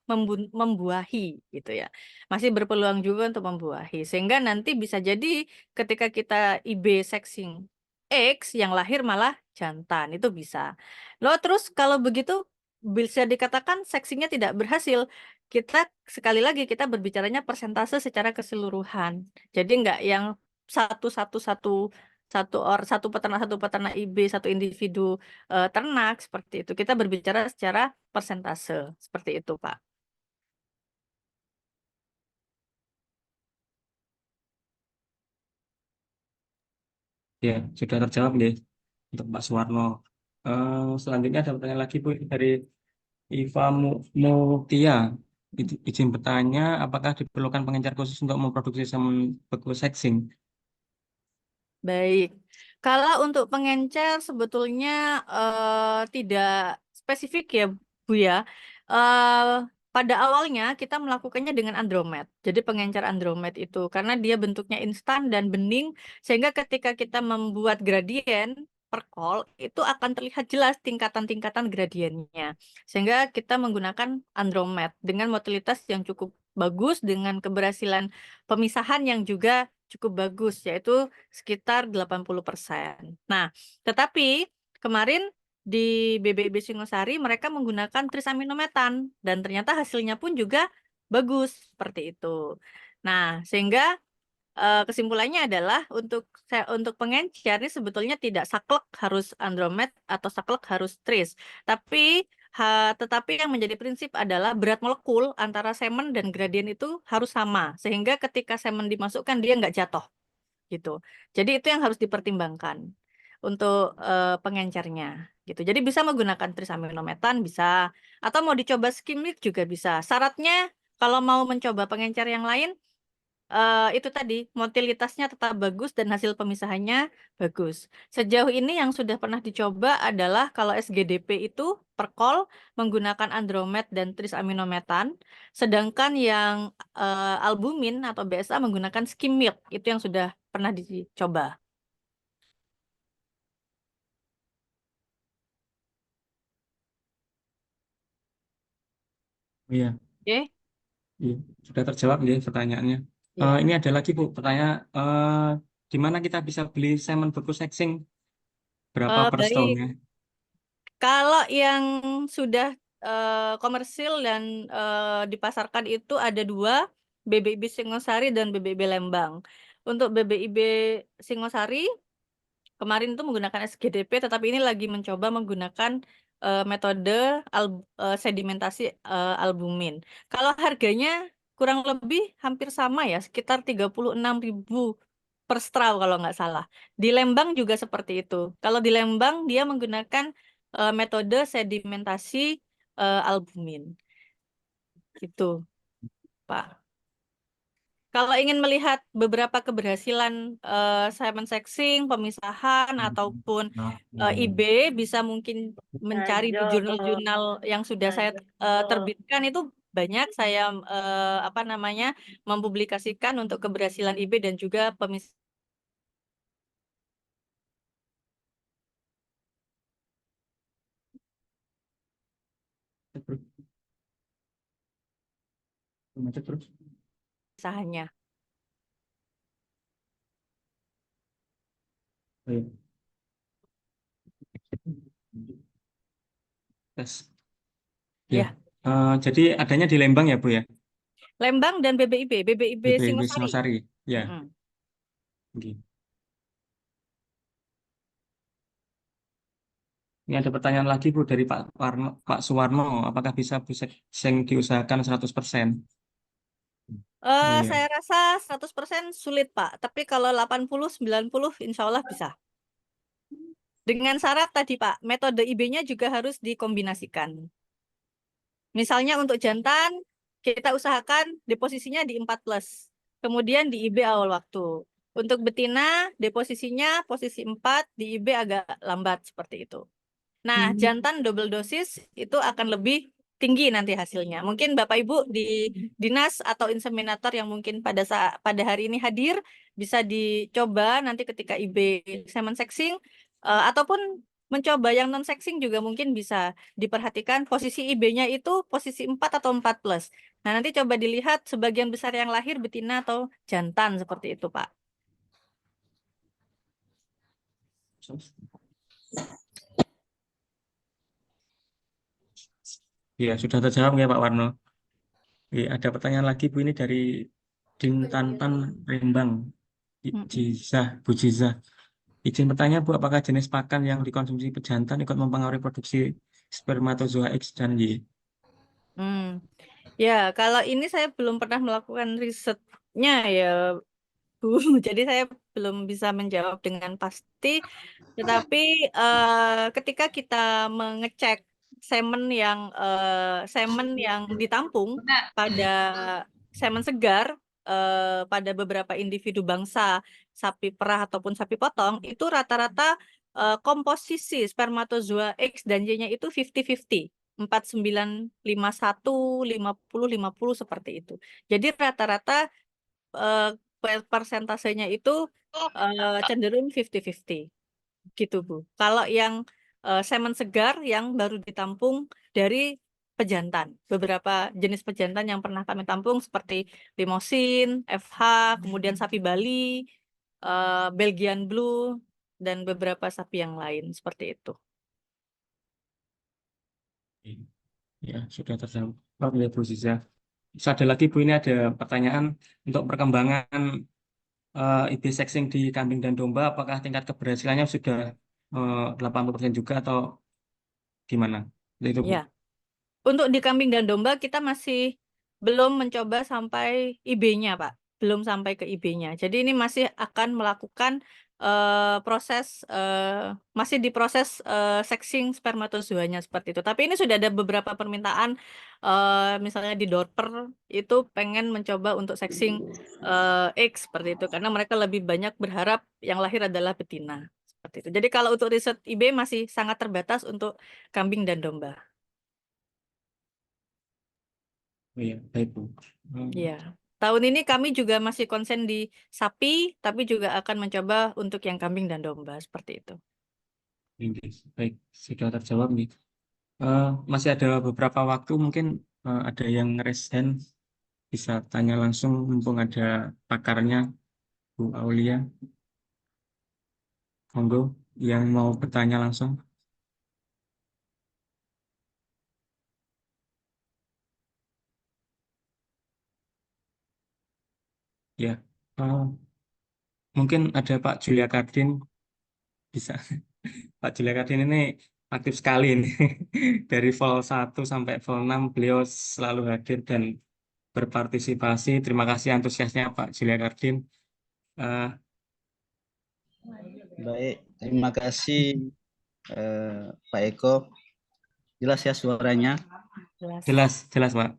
membuahi gitu ya. Masih berpeluang juga untuk membuahi. Sehingga nanti bisa jadi ketika kita IB sexing X yang lahir malah jantan, itu bisa. Loh, terus kalau begitu bisa dikatakan sexingnya tidak berhasil. Kita sekali lagi kita berbicaranya persentase secara keseluruhan. Jadi enggak yang satu peternak IB, satu individu ternak seperti itu. Kita berbicara secara persentase seperti itu, Pak. Ya, sudah terjawab nggih untuk Pak Suwarno. Selanjutnya ada pertanyaan lagi Bu dari Iva Mutia. Izin bertanya, apakah diperlukan pengencer khusus untuk memproduksi semen beku sexing? Baik, kalau untuk pengencer sebetulnya tidak spesifik ya Bu ya. Pada awalnya kita melakukannya dengan Andromed. Jadi pengencer Andromed itu karena dia bentuknya instan dan bening, sehingga ketika kita membuat gradien per call itu akan terlihat jelas tingkatan-tingkatan gradiennya. Sehingga kita menggunakan Andromed dengan motilitas yang cukup bagus, dengan keberhasilan pemisahan yang juga cukup bagus, yaitu sekitar 80%. Nah, tetapi kemarin di BBIB Singosari mereka menggunakan trisaminometan dan ternyata hasilnya pun juga bagus seperti itu. Nah, sehingga kesimpulannya adalah untuk pengencer ini sebetulnya tidak saklek harus Andromed atau saklek harus tris, tapi Tetapi yang menjadi prinsip adalah berat molekul antara semen dan gradien itu harus sama, sehingga ketika semen dimasukkan dia nggak jatuh gitu. Jadi itu yang harus dipertimbangkan untuk pengencernya gitu. Jadi bisa menggunakan trisaminometan bisa, atau mau dicoba skim milk juga bisa. Syaratnya kalau mau mencoba pengencer yang lain itu tadi motilitasnya tetap bagus dan hasil pemisahannya bagus. Sejauh ini yang sudah pernah dicoba adalah kalau SGDP itu perkol menggunakan andromet dan trisaminometan, sedangkan yang albumin atau BSA menggunakan skim milk itu yang sudah pernah dicoba. Iya, Oke, iya. Sudah terjawab ya pertanyaannya. ya. Ini ada lagi Bu, pertanyaan di mana kita bisa beli semen beku sexing? Berapa per Baik, stone-nya? kalau yang sudah komersil dan dipasarkan itu ada 2, BBIB Singosari dan BBIB Lembang. Untuk BBIB Singosari kemarin itu menggunakan SGDP, tetapi ini lagi mencoba menggunakan metode sedimentasi albumin. Kalau harganya kurang lebih hampir sama ya, sekitar 36.000 per straw kalau nggak salah. Di Lembang juga seperti itu. Kalau di Lembang dia menggunakan metode sedimentasi albumin. Gitu, Pak. Kalau ingin melihat beberapa keberhasilan semen sexing, pemisahan, ataupun IB, bisa mungkin mencari di jurnal-jurnal yang sudah saya terbitkan itu banyak saya apa namanya mempublikasikan untuk keberhasilan IB dan juga pemisahan. Macet terus. Pemisahannya. Ayo. Tes. Ya. Ya, Jadi adanya di Lembang ya Bu ya? Lembang dan BBIB BBIB Singosari. Singosari. Ya. Mm-mm. Oke. Ini ada pertanyaan lagi Bu dari Pak Suwarno. Apakah bisa Bu sexing diusahakan 100%? Oh iya. Saya rasa 100% sulit, Pak. Tapi kalau 80-90 insya Allah bisa. Dengan syarat tadi, Pak, metode IB-nya juga harus dikombinasikan. Misalnya untuk jantan, kita usahakan deposisinya di 4+. Kemudian di IB awal waktu. Untuk betina, deposisinya posisi 4, di IB agak lambat seperti itu. Nah, jantan double dosis itu akan lebih tinggi nanti hasilnya. Mungkin Bapak Ibu di dinas atau inseminator yang mungkin pada hari ini hadir bisa dicoba nanti ketika IB semen sexing ataupun mencoba yang non sexing juga mungkin bisa diperhatikan posisi IB-nya itu posisi 4 atau 4+. Nah, nanti coba dilihat sebagian besar yang lahir betina atau jantan seperti itu, Pak. Ya, sudah terjawab ya Pak Warno. Ada pertanyaan lagi Bu ini dari Dintantan Rembang. Bu Jizah. Izin bertanya Bu, apakah jenis pakan yang dikonsumsi pejantan ikut mempengaruhi produksi spermatozoa X dan Y? Ya, kalau ini saya belum pernah melakukan risetnya ya, Bu. Jadi saya belum bisa menjawab dengan pasti. Tetapi ketika kita mengecek semen yang ditampung pada semen segar pada beberapa individu bangsa sapi perah ataupun sapi potong, itu rata-rata komposisi spermatozoa X dan Y-nya itu 50-50. 4951, 50-50 seperti itu. Jadi rata-rata persentasenya itu cenderung 50-50 gitu Bu. Kalau yang semen segar yang baru ditampung dari pejantan, beberapa jenis pejantan yang pernah kami tampung seperti Limousin, FH, kemudian sapi Bali, Belgian Blue, dan beberapa sapi yang lain seperti itu. Ya, sudah terjawab ya Bu Ziza. Terus ada lagi Bu, ini ada pertanyaan untuk perkembangan IB sexing di kambing dan domba, apakah tingkat keberhasilannya sudah 80% juga atau gimana? Itu Bu. Ya, Untuk di kambing dan domba kita masih belum mencoba sampai IB-nya, Pak. Belum sampai ke IB-nya. Jadi ini masih akan melakukan proses masih diproses sexing spermatozoanya seperti itu. Tapi ini sudah ada beberapa permintaan misalnya di Dorper itu pengen mencoba untuk sexing egg seperti itu karena mereka lebih banyak berharap yang lahir adalah betina seperti itu. Jadi kalau untuk riset IB masih sangat terbatas untuk kambing dan domba. Oh iya, baik Bu. Ya. Tahun ini kami juga masih konsen di sapi, tapi juga akan mencoba untuk yang kambing dan domba seperti itu. Ini baik, sudah terjawab nih. Masih ada beberapa waktu, mungkin ada yang raise hand, bisa tanya langsung mumpung ada pakarnya, Bu Aulia. Monggo, yang mau bertanya langsung. Ya, mungkin ada Pak Julia Kardin, bisa. Pak Julia Kardin ini aktif sekali ini. Dari vol 1 sampai vol 6 beliau selalu hadir dan berpartisipasi. Terima kasih antusiasnya Pak Julia Kardin. Eh, Baik, terima kasih Pak Eko. Jelas ya suaranya. jelas Pak.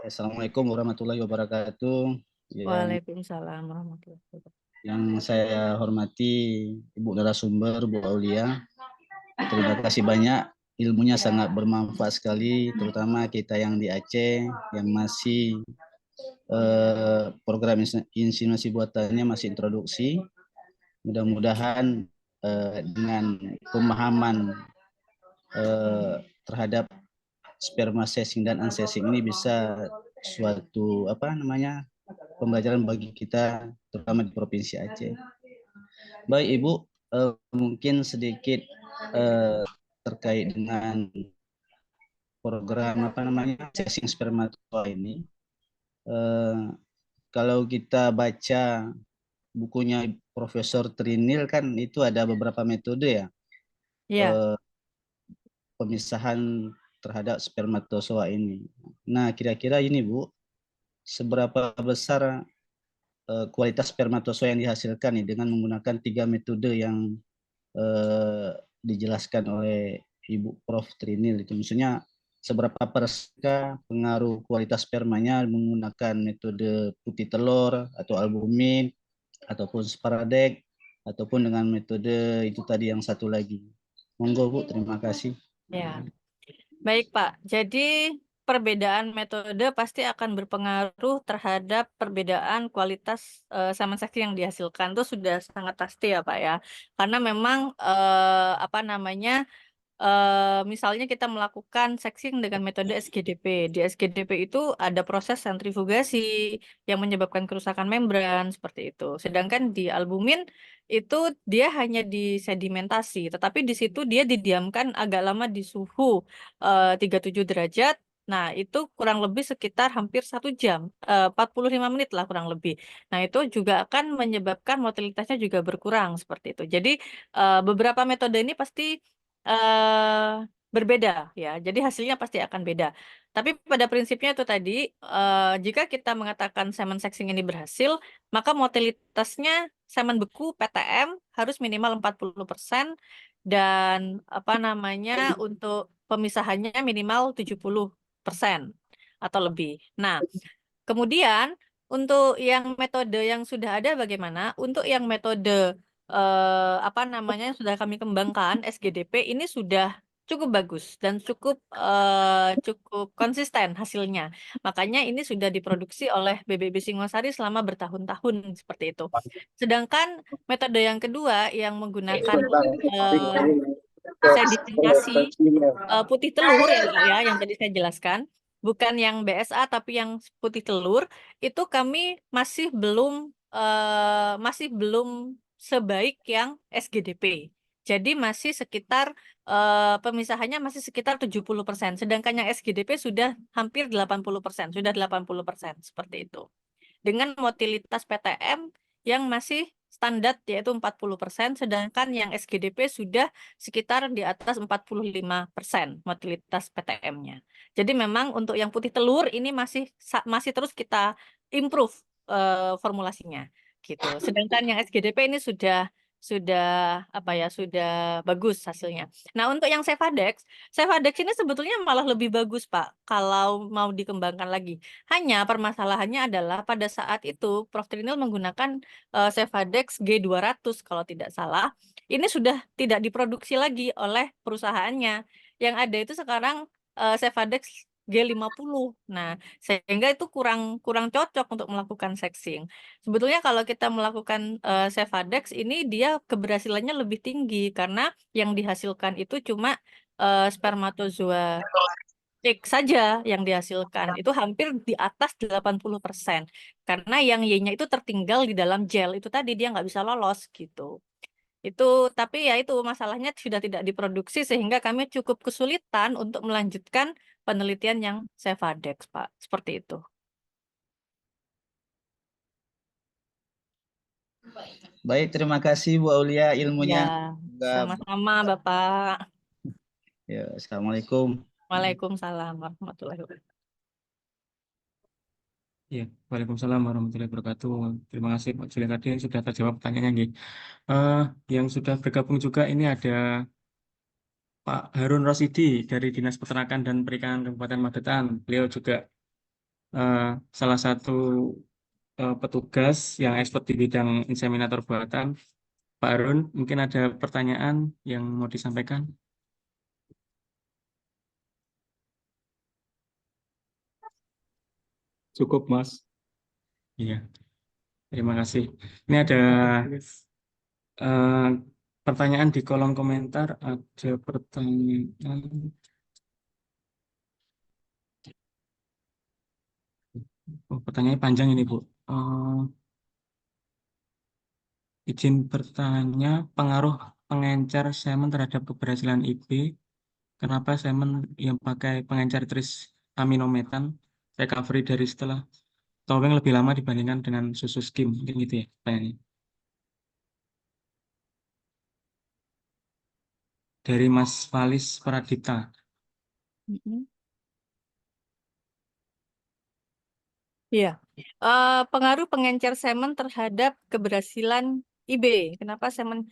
Assalamualaikum warahmatullahi wabarakatuh. Waalaikumsalam warahmatullahi wabarakatuh. Yang saya hormati Ibu narasumber, Bu Aulia. Terima kasih banyak, ilmunya sangat bermanfaat sekali, terutama kita yang di Aceh, yang masih program insinuasi buatannya masih introduksi. Mudah-mudahan dengan pemahaman terhadap sperma cessing dan uncessing ini bisa suatu pembelajaran bagi kita terutama di Provinsi Aceh. Baik Ibu, mungkin sedikit terkait dengan program cessing spermatozoa ini. Kalau kita baca bukunya Profesor Trinil kan itu ada beberapa metode ya. Iya. Pemisahan terhadap spermatozoa ini. Nah, kira-kira ini Bu, seberapa besar kualitas spermatozoa yang dihasilkan nih dengan menggunakan 3 metode yang dijelaskan oleh Ibu Prof Trinil itu, maksudnya seberapa persen pengaruh kualitas spermanya menggunakan metode putih telur atau albumin ataupun sporadek ataupun dengan metode itu tadi yang satu lagi. Monggo Bu, terima kasih. Ya, baik Pak. Jadi perbedaan metode pasti akan berpengaruh terhadap perbedaan kualitas semen seksi yang dihasilkan. Itu sudah sangat pasti ya Pak ya. Karena memang misalnya kita melakukan sexing dengan metode SGDP. Di SGDP itu ada proses sentrifugasi yang menyebabkan kerusakan membran seperti itu. Sedangkan di albumin itu dia hanya disedimentasi, tetapi di situ dia didiamkan agak lama di suhu 37 derajat. Nah, itu kurang lebih sekitar hampir 1 jam, 45 menit lah kurang lebih. Nah, itu juga akan menyebabkan motilitasnya juga berkurang seperti itu. Jadi, beberapa metode ini pasti berbeda ya, jadi hasilnya pasti akan beda. Tapi pada prinsipnya itu tadi, jika kita mengatakan semen sexing ini berhasil, maka motilitasnya semen beku PTM harus minimal 40% dan untuk pemisahannya minimal 70% atau lebih. Nah, kemudian untuk yang metode yang sudah ada bagaimana? Untuk yang metode yang sudah kami kembangkan SGDP ini sudah cukup bagus dan cukup konsisten hasilnya. Makanya ini sudah diproduksi oleh BBB Singosari selama bertahun-tahun seperti itu. Sedangkan metode yang kedua yang menggunakan sedimentasi putih telur ya Pak ya, yang tadi saya jelaskan, bukan yang BSA tapi yang putih telur, itu kami masih belum sebaik yang SGDP. Jadi masih sekitar pemisahannya masih sekitar 70%, sedangkan yang SGDP sudah hampir 80%, sudah 80% seperti itu. Dengan motilitas PTM yang masih standar yaitu 40%, sedangkan yang SGDP sudah sekitar di atas 45% motilitas PTM-nya. Jadi memang untuk yang putih telur ini masih terus kita improve formulasinya gitu. Sedangkan yang SGDP ini sudah apa ya, sudah bagus hasilnya. Nah, untuk yang Cefadex ini sebetulnya malah lebih bagus, Pak, kalau mau dikembangkan lagi. Hanya permasalahannya adalah pada saat itu Prof. Trinil menggunakan Cefadex G200 kalau tidak salah. Ini sudah tidak diproduksi lagi oleh perusahaannya. Yang ada itu sekarang Cefadex G50. Nah, sehingga itu kurang cocok untuk melakukan sexing. Sebetulnya kalau kita melakukan Cefadex ini dia keberhasilannya lebih tinggi karena yang dihasilkan itu cuma spermatozoa X saja yang dihasilkan. Itu hampir di atas 80%. Karena yang Y-nya itu tertinggal di dalam gel. Itu tadi dia nggak bisa lolos gitu. Itu, tapi ya itu masalahnya sudah tidak diproduksi sehingga kami cukup kesulitan untuk melanjutkan penelitian yang Cefadex, Pak. Seperti itu. Baik, terima kasih Bu Aulia Ya, ilmunya. Semoga sama-sama Bapak. ya, Assalamualaikum. Waalaikumsalam warahmatullahi wabarakatuh. Ya, Waalaikumsalam warahmatullahi wabarakatuh. Terima kasih Pak Julian tadi sudah terjawab pertanyaannya. Nggih. Yang sudah bergabung juga ini ada Pak Harun Rosidi dari Dinas Peternakan dan Perikanan Kabupaten Magetan. Beliau juga eh, salah satu petugas yang expert di bidang inseminator buatan. Pak Harun, mungkin ada pertanyaan yang mau disampaikan? Cukup, Mas. Iya, terima kasih. Ini ada eh, pertanyaan di kolom komentar. Ada pertanyaan. Oh, pertanyaannya panjang ini, Bu. Izin bertanya, pengaruh pengencer semen terhadap keberhasilan IB. Kenapa semen yang pakai pengencer tris aminometan recovery dari setelah towing lebih lama dibandingkan dengan susu skim? Mungkin gitu ya pertanyaannya. Dari Mas Valis Pradipta. Iya, pengaruh pengencer semen terhadap keberhasilan IB. Kenapa semen?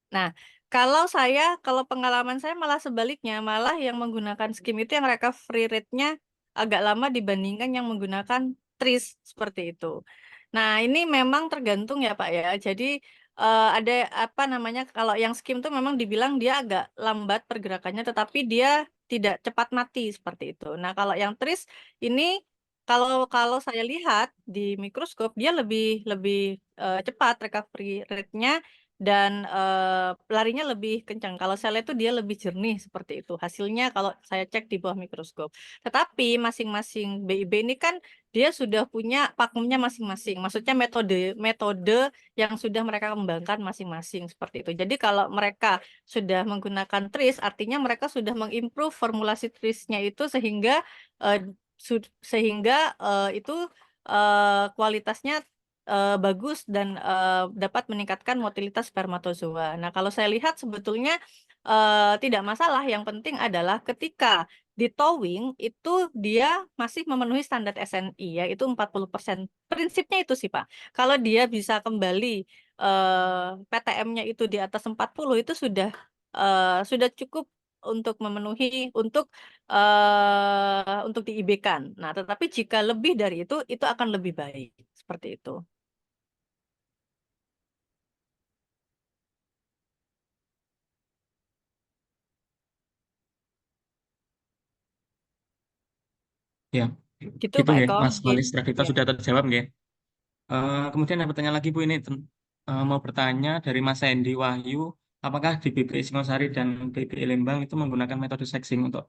Nah, kalau pengalaman saya malah sebaliknya, malah yang menggunakan skim itu yang recovery rate-nya agak lama dibandingkan yang menggunakan TRIS seperti itu. Nah, ini memang tergantung ya Pak ya. Jadi ada apa namanya, kalau yang skim itu memang dibilang dia agak lambat pergerakannya, tetapi dia tidak cepat mati seperti itu. Nah, kalau yang TRIS ini kalau saya lihat di mikroskop dia lebih lebih cepat recovery rate-nya dan larinya lebih kencang. Kalau saya lihat itu dia lebih jernih seperti itu. Hasilnya kalau saya cek di bawah mikroskop. Tetapi masing-masing BIB ini kan dia sudah punya pakemnya masing-masing. Maksudnya metode yang sudah mereka kembangkan masing-masing seperti itu. Jadi kalau mereka sudah menggunakan TRIS, artinya mereka sudah mengimprove formulasi TRIS-nya itu sehingga eh, itu kualitasnya bagus dan dapat meningkatkan motilitas spermatozoa. Nah, kalau saya lihat sebetulnya tidak masalah. Yang penting adalah ketika di towing itu dia masih memenuhi standar SNI yaitu 40%. Prinsipnya itu sih, Pak. Kalau dia bisa kembali PTM-nya itu di atas 40 itu sudah cukup untuk memenuhi untuk diIB-kan. Nah, tetapi jika lebih dari itu akan lebih baik. Seperti itu. Ya, Gitu gitu Pak ya, Eko. Mas Nggih. Valis Pradipta Ya. sudah terjawab nggih. Kemudian ada pertanyaan lagi Bu ini mau bertanya dari Mas Hendy Wahyu, apakah di BPI Singosari dan BPI Lembang itu menggunakan metode sexing untuk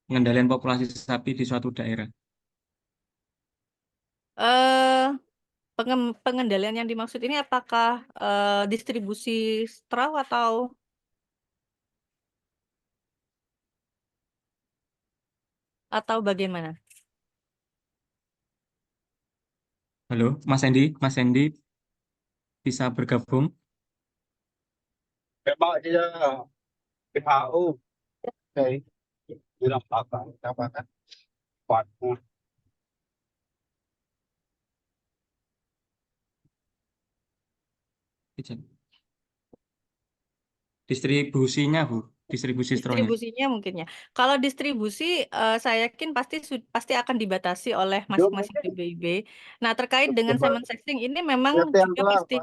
pengendalian populasi sapi di suatu daerah? Eh, pengendalian yang dimaksud ini apakah distribusi straw atau bagaimana? Halo, Mas Hendy bisa bergabung? Memang dia WHO dari bilang apa kan kuatnya. Izin. Distribusinya, Bu, distribusi stronya. Distribusinya mungkin ya. Kalau distribusi, saya yakin pasti akan dibatasi oleh masing-masing IB-IB. Nah, terkait dengan salmon sexing ini memang juga mesti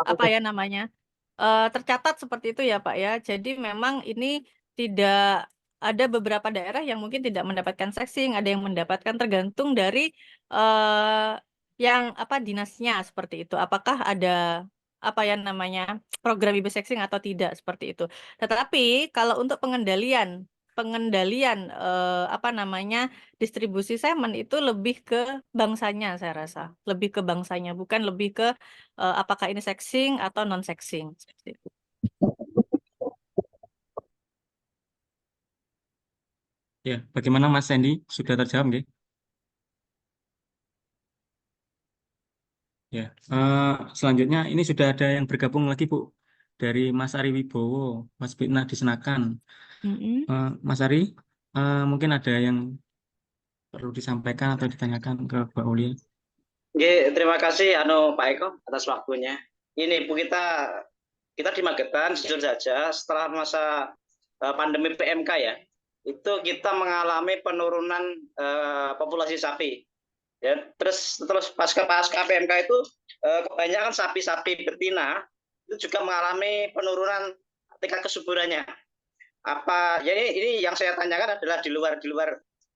apa ya namanya tercatat seperti itu ya Pak ya. Jadi memang ini tidak ada beberapa daerah yang mungkin tidak mendapatkan sexing, ada yang mendapatkan tergantung dari eh, yang apa dinasnya seperti itu. Apakah ada apa ya namanya program IB sexing atau tidak seperti itu. Tetapi kalau untuk pengendalian apa namanya distribusi semen itu lebih ke bangsanya saya rasa, lebih ke bangsanya bukan lebih ke apakah ini sexing atau non sexing seperti itu. Ya, bagaimana Mas Hendy? Sudah terjawab nggih? Ya, selanjutnya ini sudah ada yang bergabung lagi Bu dari Mas Ari Wibowo, Mas Fitnah Disenakan. Mm-mm. Mas Ari, mungkin ada yang perlu disampaikan atau ditanyakan ke Mbak Uli. Oke, terima kasih Pak Eko atas waktunya. Ini Bu, kita di Magetan jujur saja setelah masa pandemi PMK ya, itu kita mengalami penurunan populasi sapi. Ya, terus pasca PMK itu kebanyakan sapi-sapi betina itu juga mengalami penurunan tingkat kesuburannya. Jadi ini yang saya tanyakan adalah di luar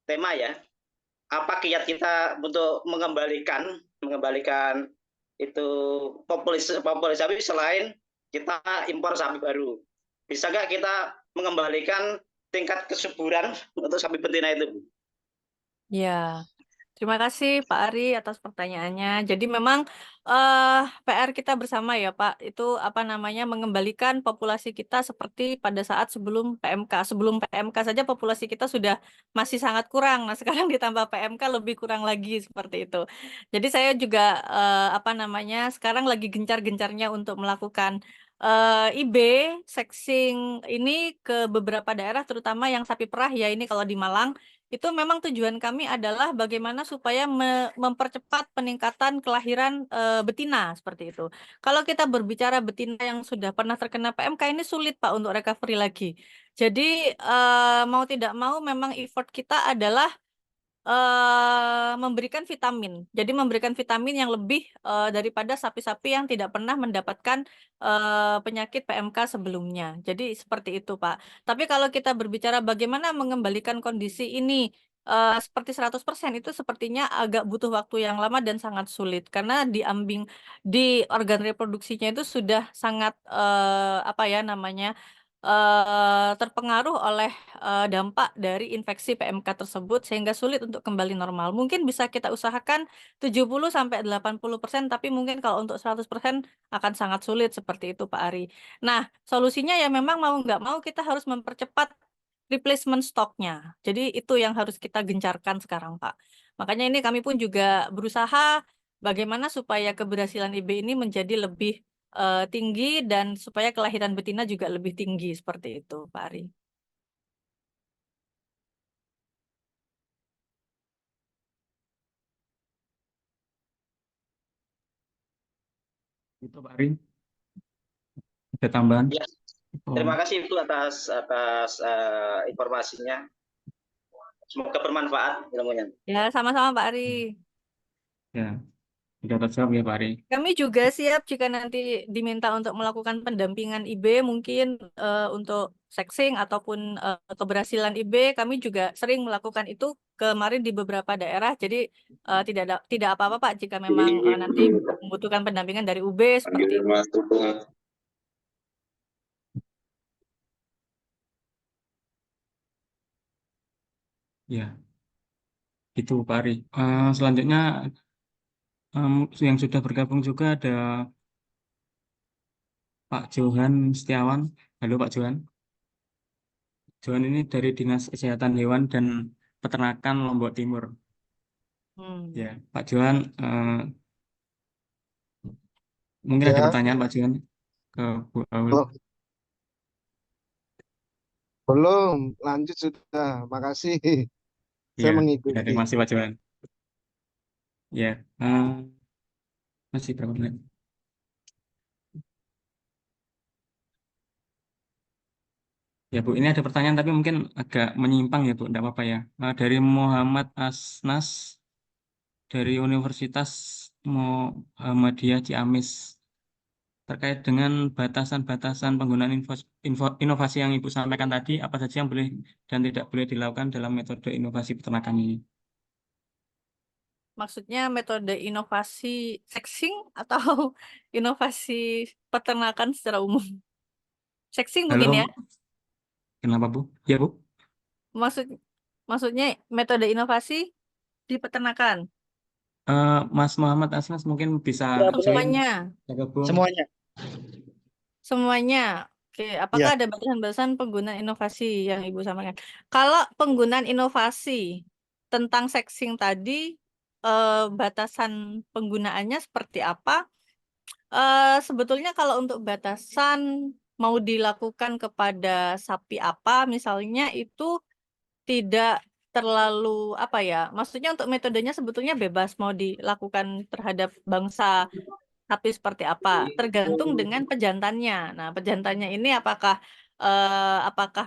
tema ya. Apa kiat kita untuk mengembalikan itu populasi sapi selain kita impor sapi baru? Bisa nggak kita mengembalikan tingkat kesuburan untuk sapi betina itu? Ya, terima kasih Pak Ari atas pertanyaannya. Jadi memang PR kita bersama ya Pak, itu apa namanya mengembalikan populasi kita seperti pada saat sebelum PMK. Sebelum PMK saja populasi kita sudah masih sangat kurang. Nah, sekarang ditambah PMK lebih kurang lagi seperti itu. Jadi saya juga apa namanya sekarang lagi gencar-gencarnya untuk melakukan IB sexing ini ke beberapa daerah terutama yang sapi perah ya ini kalau di Malang itu memang tujuan kami adalah bagaimana supaya mempercepat peningkatan kelahiran betina seperti itu. Kalau kita berbicara betina yang sudah pernah terkena PMK ini sulit Pak untuk recovery lagi. Jadi mau tidak mau memang effort kita adalah memberikan vitamin. Jadi memberikan vitamin yang lebih daripada sapi-sapi yang tidak pernah mendapatkan penyakit PMK sebelumnya. Jadi seperti itu, Pak. Tapi kalau kita berbicara bagaimana mengembalikan kondisi ini seperti 100% itu sepertinya agak butuh waktu yang lama dan sangat sulit karena di organ reproduksinya itu sudah sangat apa ya namanya terpengaruh oleh dampak dari infeksi PMK tersebut sehingga sulit untuk kembali normal. Mungkin bisa kita usahakan 70-80%, tapi mungkin kalau untuk 100% akan sangat sulit seperti itu Pak Ari. Nah, solusinya ya memang mau nggak mau kita harus mempercepat replacement stoknya. Jadi itu yang harus kita gencarkan sekarang Pak. Makanya ini kami pun juga berusaha bagaimana supaya keberhasilan IB ini menjadi lebih tinggi dan supaya kelahiran betina juga lebih tinggi seperti itu, Pak Ari. Itu Pak Ari, ada tambahan? Ya, terima kasih Ibu atas informasinya. Semoga bermanfaat ilmunya. Ya, sama-sama Pak Ari. Ya, sudah terjawab ya Pak Ari. Kami juga siap jika nanti diminta untuk melakukan pendampingan IB mungkin untuk sexing ataupun keberhasilan IB kami juga sering melakukan itu kemarin di beberapa daerah. Jadi tidak apa-apa Pak jika memang nanti membutuhkan pendampingan dari UB seperti itu. Ya, itu Pak Ari. Selanjutnya yang sudah bergabung juga ada Pak Johan Setiawan. Halo Pak Johan. Johan ini dari Dinas Kesehatan Hewan dan Peternakan Lombok Timur. Ya, Pak Johan, mungkin ada Ya, pertanyaan Pak Johan ke Bu Aul. belum lanjut sudah. Makasih. Saya Ya, mengikuti. terima kasih Pak Johan. Ya, masih berapa menit? Ya Bu, ini ada pertanyaan tapi mungkin agak menyimpang ya Bu, enggak apa-apa ya. Dari Muhammad Asnas dari Universitas Muhammadiyah Ciamis terkait dengan batasan-batasan penggunaan inovasi yang Ibu sampaikan tadi, apa saja yang boleh dan tidak boleh dilakukan dalam metode inovasi peternakan ini? Maksudnya metode inovasi sexing atau inovasi peternakan secara umum? Sexing mungkin ya. Halo, kenapa Bu? Ya Bu? Maksudnya metode inovasi di peternakan. Mas Muhammad Asnas mungkin bisa Ya, Oh, benar. join, semuanya. gabung. Semuanya. Semuanya. Oke, apakah ada batasan-batasan penggunaan inovasi yang Ibu sampaikan? Kalau penggunaan inovasi tentang sexing tadi, batasan penggunaannya seperti apa? Sebetulnya kalau untuk batasan mau dilakukan kepada sapi apa, misalnya itu tidak terlalu apa ya? Maksudnya untuk metodenya sebetulnya bebas mau dilakukan terhadap bangsa tapi seperti apa? Tergantung dengan pejantannya. Nah, pejantannya ini apakah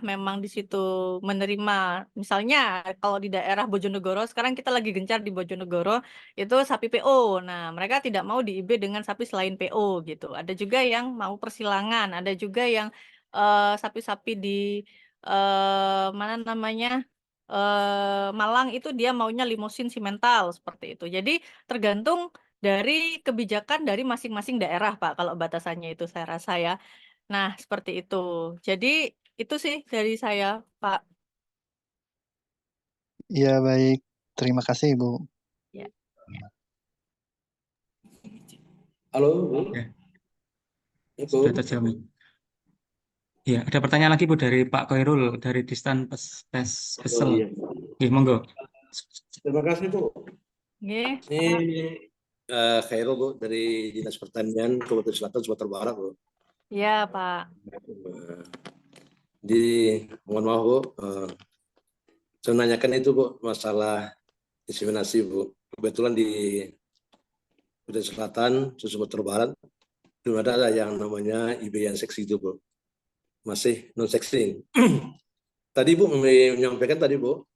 memang di situ menerima, misalnya kalau di daerah Bojonegoro, sekarang kita lagi gencar di Bojonegoro, itu sapi PO. Nah, mereka tidak mau di IB dengan sapi selain PO gitu. Ada juga yang mau persilangan, ada juga yang sapi-sapi di mana namanya? Malang itu dia maunya limusin simental seperti itu. Jadi tergantung dari kebijakan dari masing-masing daerah, Pak, kalau batasannya itu saya rasa ya. Nah, seperti itu. Jadi itu sih dari saya, Pak. Ya, baik. Terima kasih, Ibu. Ya. Halo, Bu. Ya, Ibu. sudah terjawab. Ya, ada pertanyaan lagi Bu dari Pak Koirul dari Distan Pesel. Oh, iya. Oke, monggo. Terima kasih, Bu. Oke, Ini Khairul, Bu, dari Dinas Pertanian Kabupaten Selatan, Sumatera Barat, Bu. ya, Pak. Mohon maaf, Bu. Saya menanyakan itu, Bu, masalah inseminasi, Bu. Kebetulan di Kabupaten Selatan, Sumatera Barat, belum ada yang namanya IB yang seksi itu, Bu. Masih non-seksi. Tadi, Bu, menyampaikan tadi, Bu,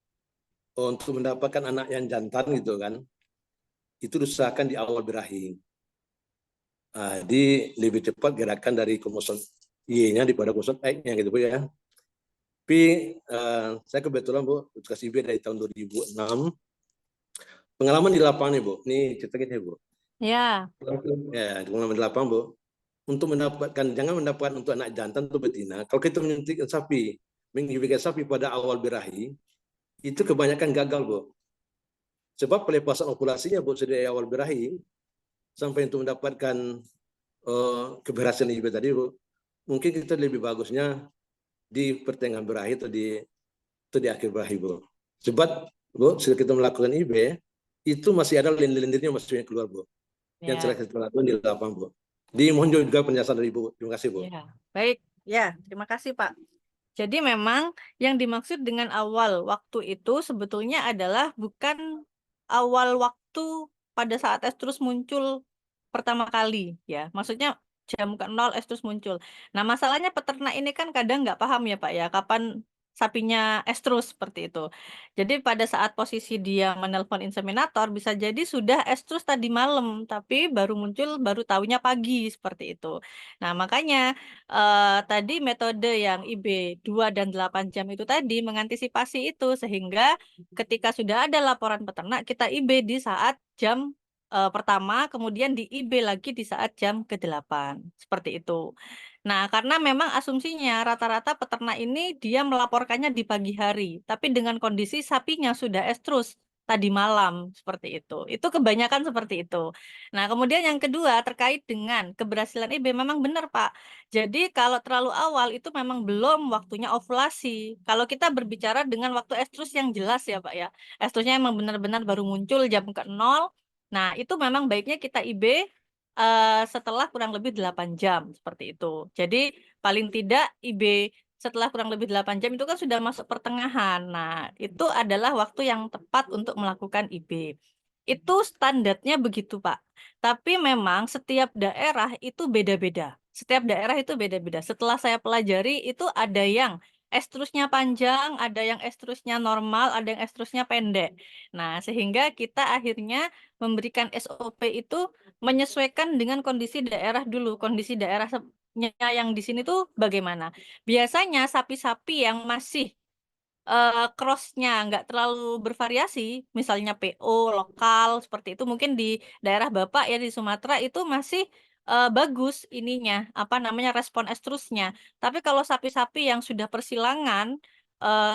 untuk mendapatkan anak yang jantan gitu kan, itu diusahakan di awal birahi. Jadi lebih cepat gerakan dari kromosom Y-nya daripada kromosom X-nya gitu Bu ya. Tapi saya kebetulan Bu, tugas IB dari tahun 2006. Pengalaman di lapangan nih Bu, ini ceritanya Bu. Ya. Ya, pengalaman di lapangan Bu. Untuk mendapatkan, jangan mendapatkan untuk anak jantan atau betina. Kalau kita menyuntikkan sapi, mengibikan sapi pada awal birahi, itu kebanyakan gagal Bu. Sebab pelepasan ovulasinya Bu dari awal birahi sampai untuk mendapatkan keberhasilan IB tadi Bu, mungkin kita lebih bagusnya di pertengahan birahi atau di akhir birahi Bu. Sebab Bu, setelah kita melakukan IB, itu masih ada lendir-lendirnya masih keluar Bu. Yang telah kita lakukan di lapangan Bu. Dimohon juga penjelasan dari Bu. Terima kasih Bu. Ya. Baik, ya, terima kasih Pak. Jadi memang yang dimaksud dengan awal waktu itu sebetulnya adalah bukan awal waktu pada saat estrus muncul pertama kali ya. Maksudnya jam ke-0 estrus muncul. Nah, masalahnya peternak ini kan kadang nggak paham ya Pak ya, kapan sapinya estrus seperti itu. Jadi pada saat posisi dia menelpon inseminator bisa jadi sudah estrus tadi malam, tapi baru muncul baru tahunya pagi seperti itu. Nah, makanya tadi metode yang IB 2 dan 8 jam itu tadi mengantisipasi itu sehingga ketika sudah ada laporan peternak kita IB di saat jam pertama, kemudian di IB lagi di saat jam ke-8. Seperti itu. Nah, karena memang asumsinya rata-rata peternak ini dia melaporkannya di pagi hari, tapi dengan kondisi sapinya sudah estrus tadi malam seperti itu. Itu kebanyakan seperti itu. Nah, kemudian yang kedua terkait dengan keberhasilan IB memang benar, Pak. Jadi kalau terlalu awal itu memang belum waktunya ovulasi. Kalau kita berbicara dengan waktu estrus yang jelas ya, Pak ya. Estrusnya memang benar-benar baru muncul jam ke-0. Nah, itu memang baiknya kita IB setelah kurang lebih 8 jam seperti itu. Jadi paling tidak IB setelah kurang lebih 8 jam itu kan sudah masuk pertengahan. Nah, itu adalah waktu yang tepat untuk melakukan IB. Itu standarnya begitu, Pak. Tapi memang setiap daerah itu beda-beda. Setiap daerah itu beda-beda. Setelah saya pelajari itu ada yang estrusnya panjang, ada yang estrusnya normal, ada yang estrusnya pendek. Nah, sehingga kita akhirnya memberikan SOP itu menyesuaikan dengan kondisi daerah dulu. Kondisi daerahnya yang di sini tuh bagaimana? Biasanya sapi-sapi yang masih cross-nya nggak terlalu bervariasi, misalnya PO lokal seperti itu, mungkin di daerah Bapak ya di Sumatera itu masih bagus ininya, apa namanya respon estrusnya. Tapi kalau sapi-sapi yang sudah persilangan,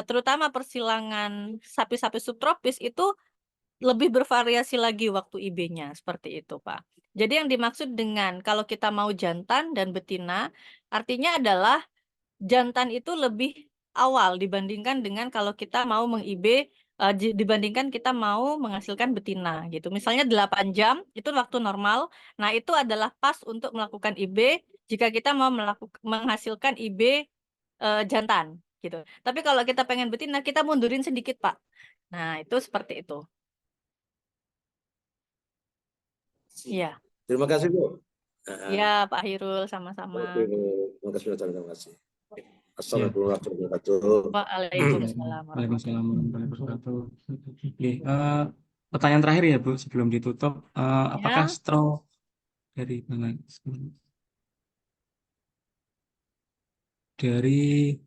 terutama persilangan sapi-sapi subtropis itu lebih bervariasi lagi waktu IB-nya seperti itu, Pak. Jadi yang dimaksud dengan kalau kita mau jantan dan betina, artinya adalah jantan itu lebih awal dibandingkan dengan kalau kita mau meng-IB dibandingkan kita mau menghasilkan betina gitu. Misalnya 8 jam itu waktu normal. Nah, itu adalah pas untuk melakukan IB jika kita mau menghasilkan IB jantan gitu. Tapi kalau kita pengen betina, kita mundurin sedikit, Pak. Nah, itu seperti itu. Iya. Terima kasih, Bu. Ya, Pak Hirul, sama-sama. Oke, terima kasih. Terima kasih. Assalamualaikum warahmatullahi wabarakatuh. Waalaikumsalam. Waalaikumsalam warahmatullahi wabarakatuh. Oke, pertanyaan terakhir ya Bu, sebelum ditutup, apakah Ya. straw dari mana? Dari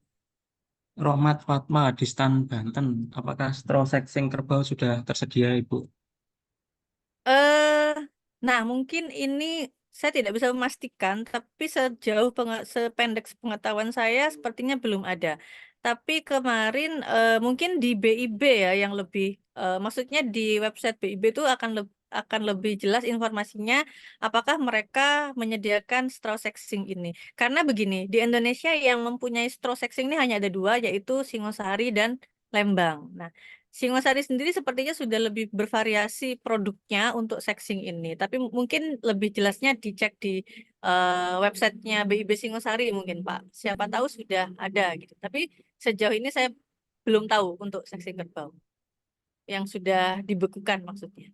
Rohmat Fatma di Stan Banten, apakah straw sexing kerbau sudah tersedia, Ibu? Nah, mungkin ini saya tidak bisa memastikan, tapi sejauh sependek pengetahuan saya sepertinya belum ada. Tapi kemarin mungkin di BIB ya yang lebih, maksudnya di website BIB itu akan lebih jelas informasinya apakah mereka menyediakan straw sexing ini. Karena begini, di Indonesia yang mempunyai straw sexing ini hanya ada 2, yaitu Singosari dan Lembang. Nah, Singosari sendiri sepertinya sudah lebih bervariasi produknya untuk sexing ini. Tapi mungkin lebih jelasnya dicek di websitenya BIB Singosari mungkin, Pak. Siapa tahu sudah ada gitu. Tapi sejauh ini saya belum tahu untuk sexing kerbau yang sudah dibekukan maksudnya.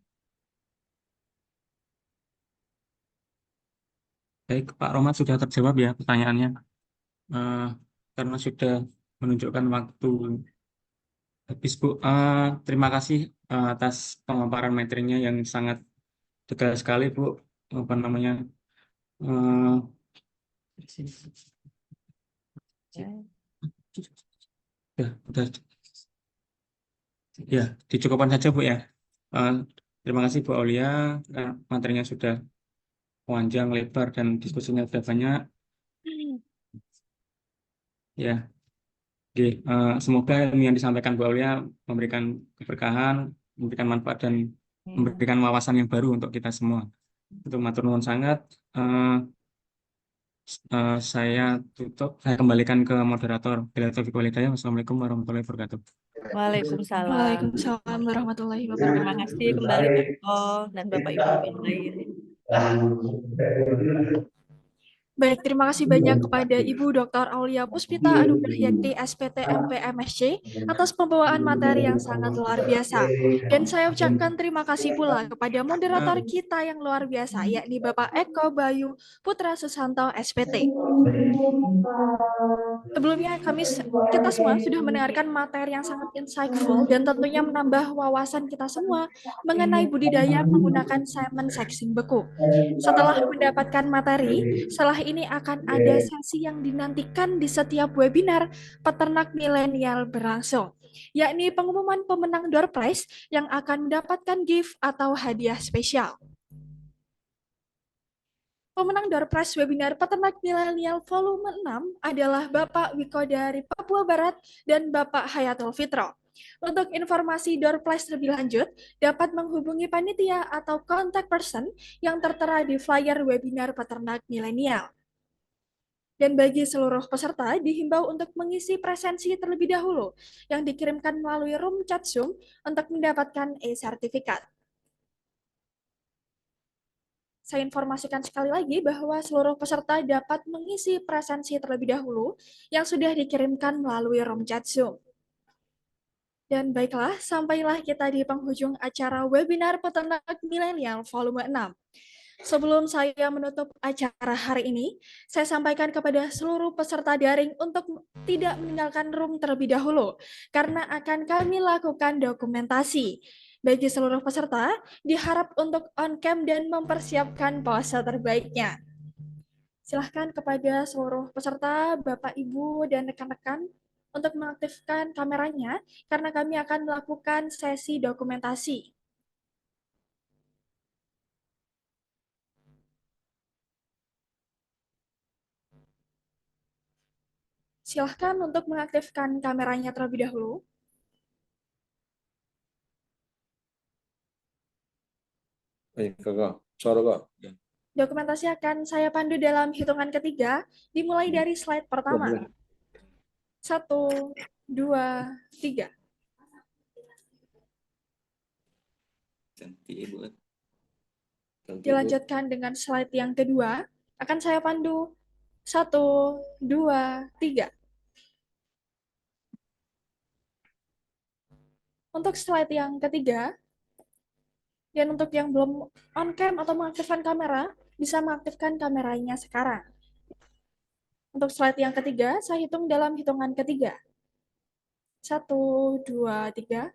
Baik, Pak Rohmat sudah terjawab ya pertanyaannya. Karena sudah menunjukkan waktu habis, Bu. Terima kasih atas pemaparan materinya yang sangat detail sekali, Bu. Apa namanya? Udah. Ya, dicukupkan saja, Bu ya. Terima kasih Bu Aulia, materinya sudah panjang, lebar, dan diskusinya sudah banyak. Ya, oke. Semoga ilmu yang disampaikan Bu Aulia memberikan keberkahan, memberikan manfaat, dan memberikan wawasan yang baru untuk kita semua. Untuk matur nuwun sangat. Saya tutup, saya kembalikan ke moderator. Bila taufiq wal hidayah. Wassalamualaikum warahmatullahi wabarakatuh. Waalaikumsalam. Waalaikumsalam warahmatullahi Terima wabarakatuh. kasih kembali Eko dan Bapak Ibu yang lain. Baik, terima kasih banyak kepada Ibu Dr. Aulia Puspita Anugrahyanti SPT MP MSc atas pembawaan materi yang sangat luar biasa. Dan saya ucapkan terima kasih pula kepada moderator kita yang luar biasa, yakni Bapak Eko Bayu Putra Susanto SPT. Sebelumnya kita semua sudah mendengarkan materi yang sangat insightful dan tentunya menambah wawasan kita semua mengenai budidaya menggunakan semen sexing beku. Setelah mendapatkan materi, setelah ini akan ada sesi yang dinantikan di setiap webinar peternak milenial berlangsung, yakni pengumuman pemenang door prize yang akan mendapatkan gift atau hadiah spesial. Pemenang door prize webinar Peternak Milenial Volume 6 adalah Bapak Wiko dari Papua Barat dan Bapak Hayatul Fitro. Untuk informasi door prize lebih lanjut, dapat menghubungi panitia atau contact person yang tertera di flyer webinar Peternak Milenial. Dan bagi seluruh peserta, dihimbau untuk mengisi presensi terlebih dahulu yang dikirimkan melalui room chat Zoom untuk mendapatkan e-sertifikat. Saya informasikan sekali lagi bahwa seluruh peserta dapat mengisi presensi terlebih dahulu yang sudah dikirimkan melalui room chat Zoom. Dan baiklah, sampailah kita di penghujung acara webinar Peternak Milenial Volume 6. Sebelum saya menutup acara hari ini, saya sampaikan kepada seluruh peserta daring untuk tidak meninggalkan room terlebih dahulu, karena akan kami lakukan dokumentasi. Bagi seluruh peserta, diharap untuk on-cam dan mempersiapkan pose terbaiknya. Silahkan kepada seluruh peserta, Bapak, Ibu, dan rekan-rekan untuk mengaktifkan kameranya, karena kami akan melakukan sesi dokumentasi. Silahkan untuk mengaktifkan kameranya terlebih dahulu. Suara kok. Dokumentasi akan saya pandu dalam hitungan ketiga, dimulai dari slide pertama. 1, 2, 3. Dilanjutkan dengan slide yang kedua, akan saya pandu 1, 2, 3. Untuk slide yang ketiga, dan untuk yang belum on cam atau mengaktifkan kamera, bisa mengaktifkan kameranya sekarang. Untuk slide yang ketiga, saya hitung dalam hitungan ketiga. 1, 2, 3.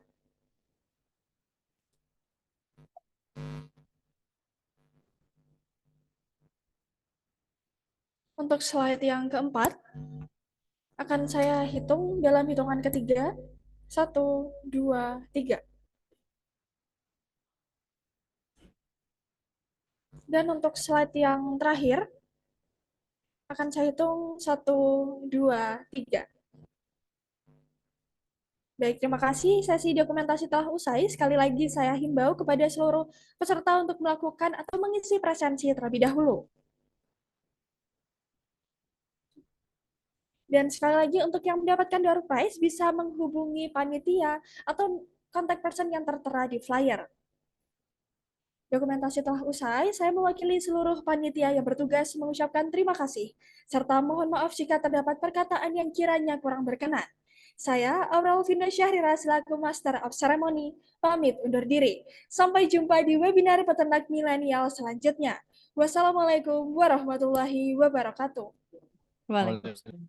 Untuk slide yang keempat, akan saya hitung dalam hitungan ketiga. 1, 2, 3. Dan untuk slide yang terakhir, akan saya hitung 1, 2, 3. Baik, terima kasih. Sesi dokumentasi telah usai. Sekali lagi saya himbau kepada seluruh peserta untuk melakukan atau mengisi presensi terlebih dahulu. Dan sekali lagi untuk yang mendapatkan door prize bisa menghubungi panitia atau contact person yang tertera di flyer. Dokumentasi telah usai, saya mewakili seluruh panitia yang bertugas mengucapkan terima kasih, serta mohon maaf jika terdapat perkataan yang kiranya kurang berkenan. Saya, Aurel Vinda Syahrira, selaku Master of Ceremony, pamit undur diri. Sampai jumpa di webinar Peternak Milenial selanjutnya. Wassalamualaikum warahmatullahi wabarakatuh. Waalaikumsalam.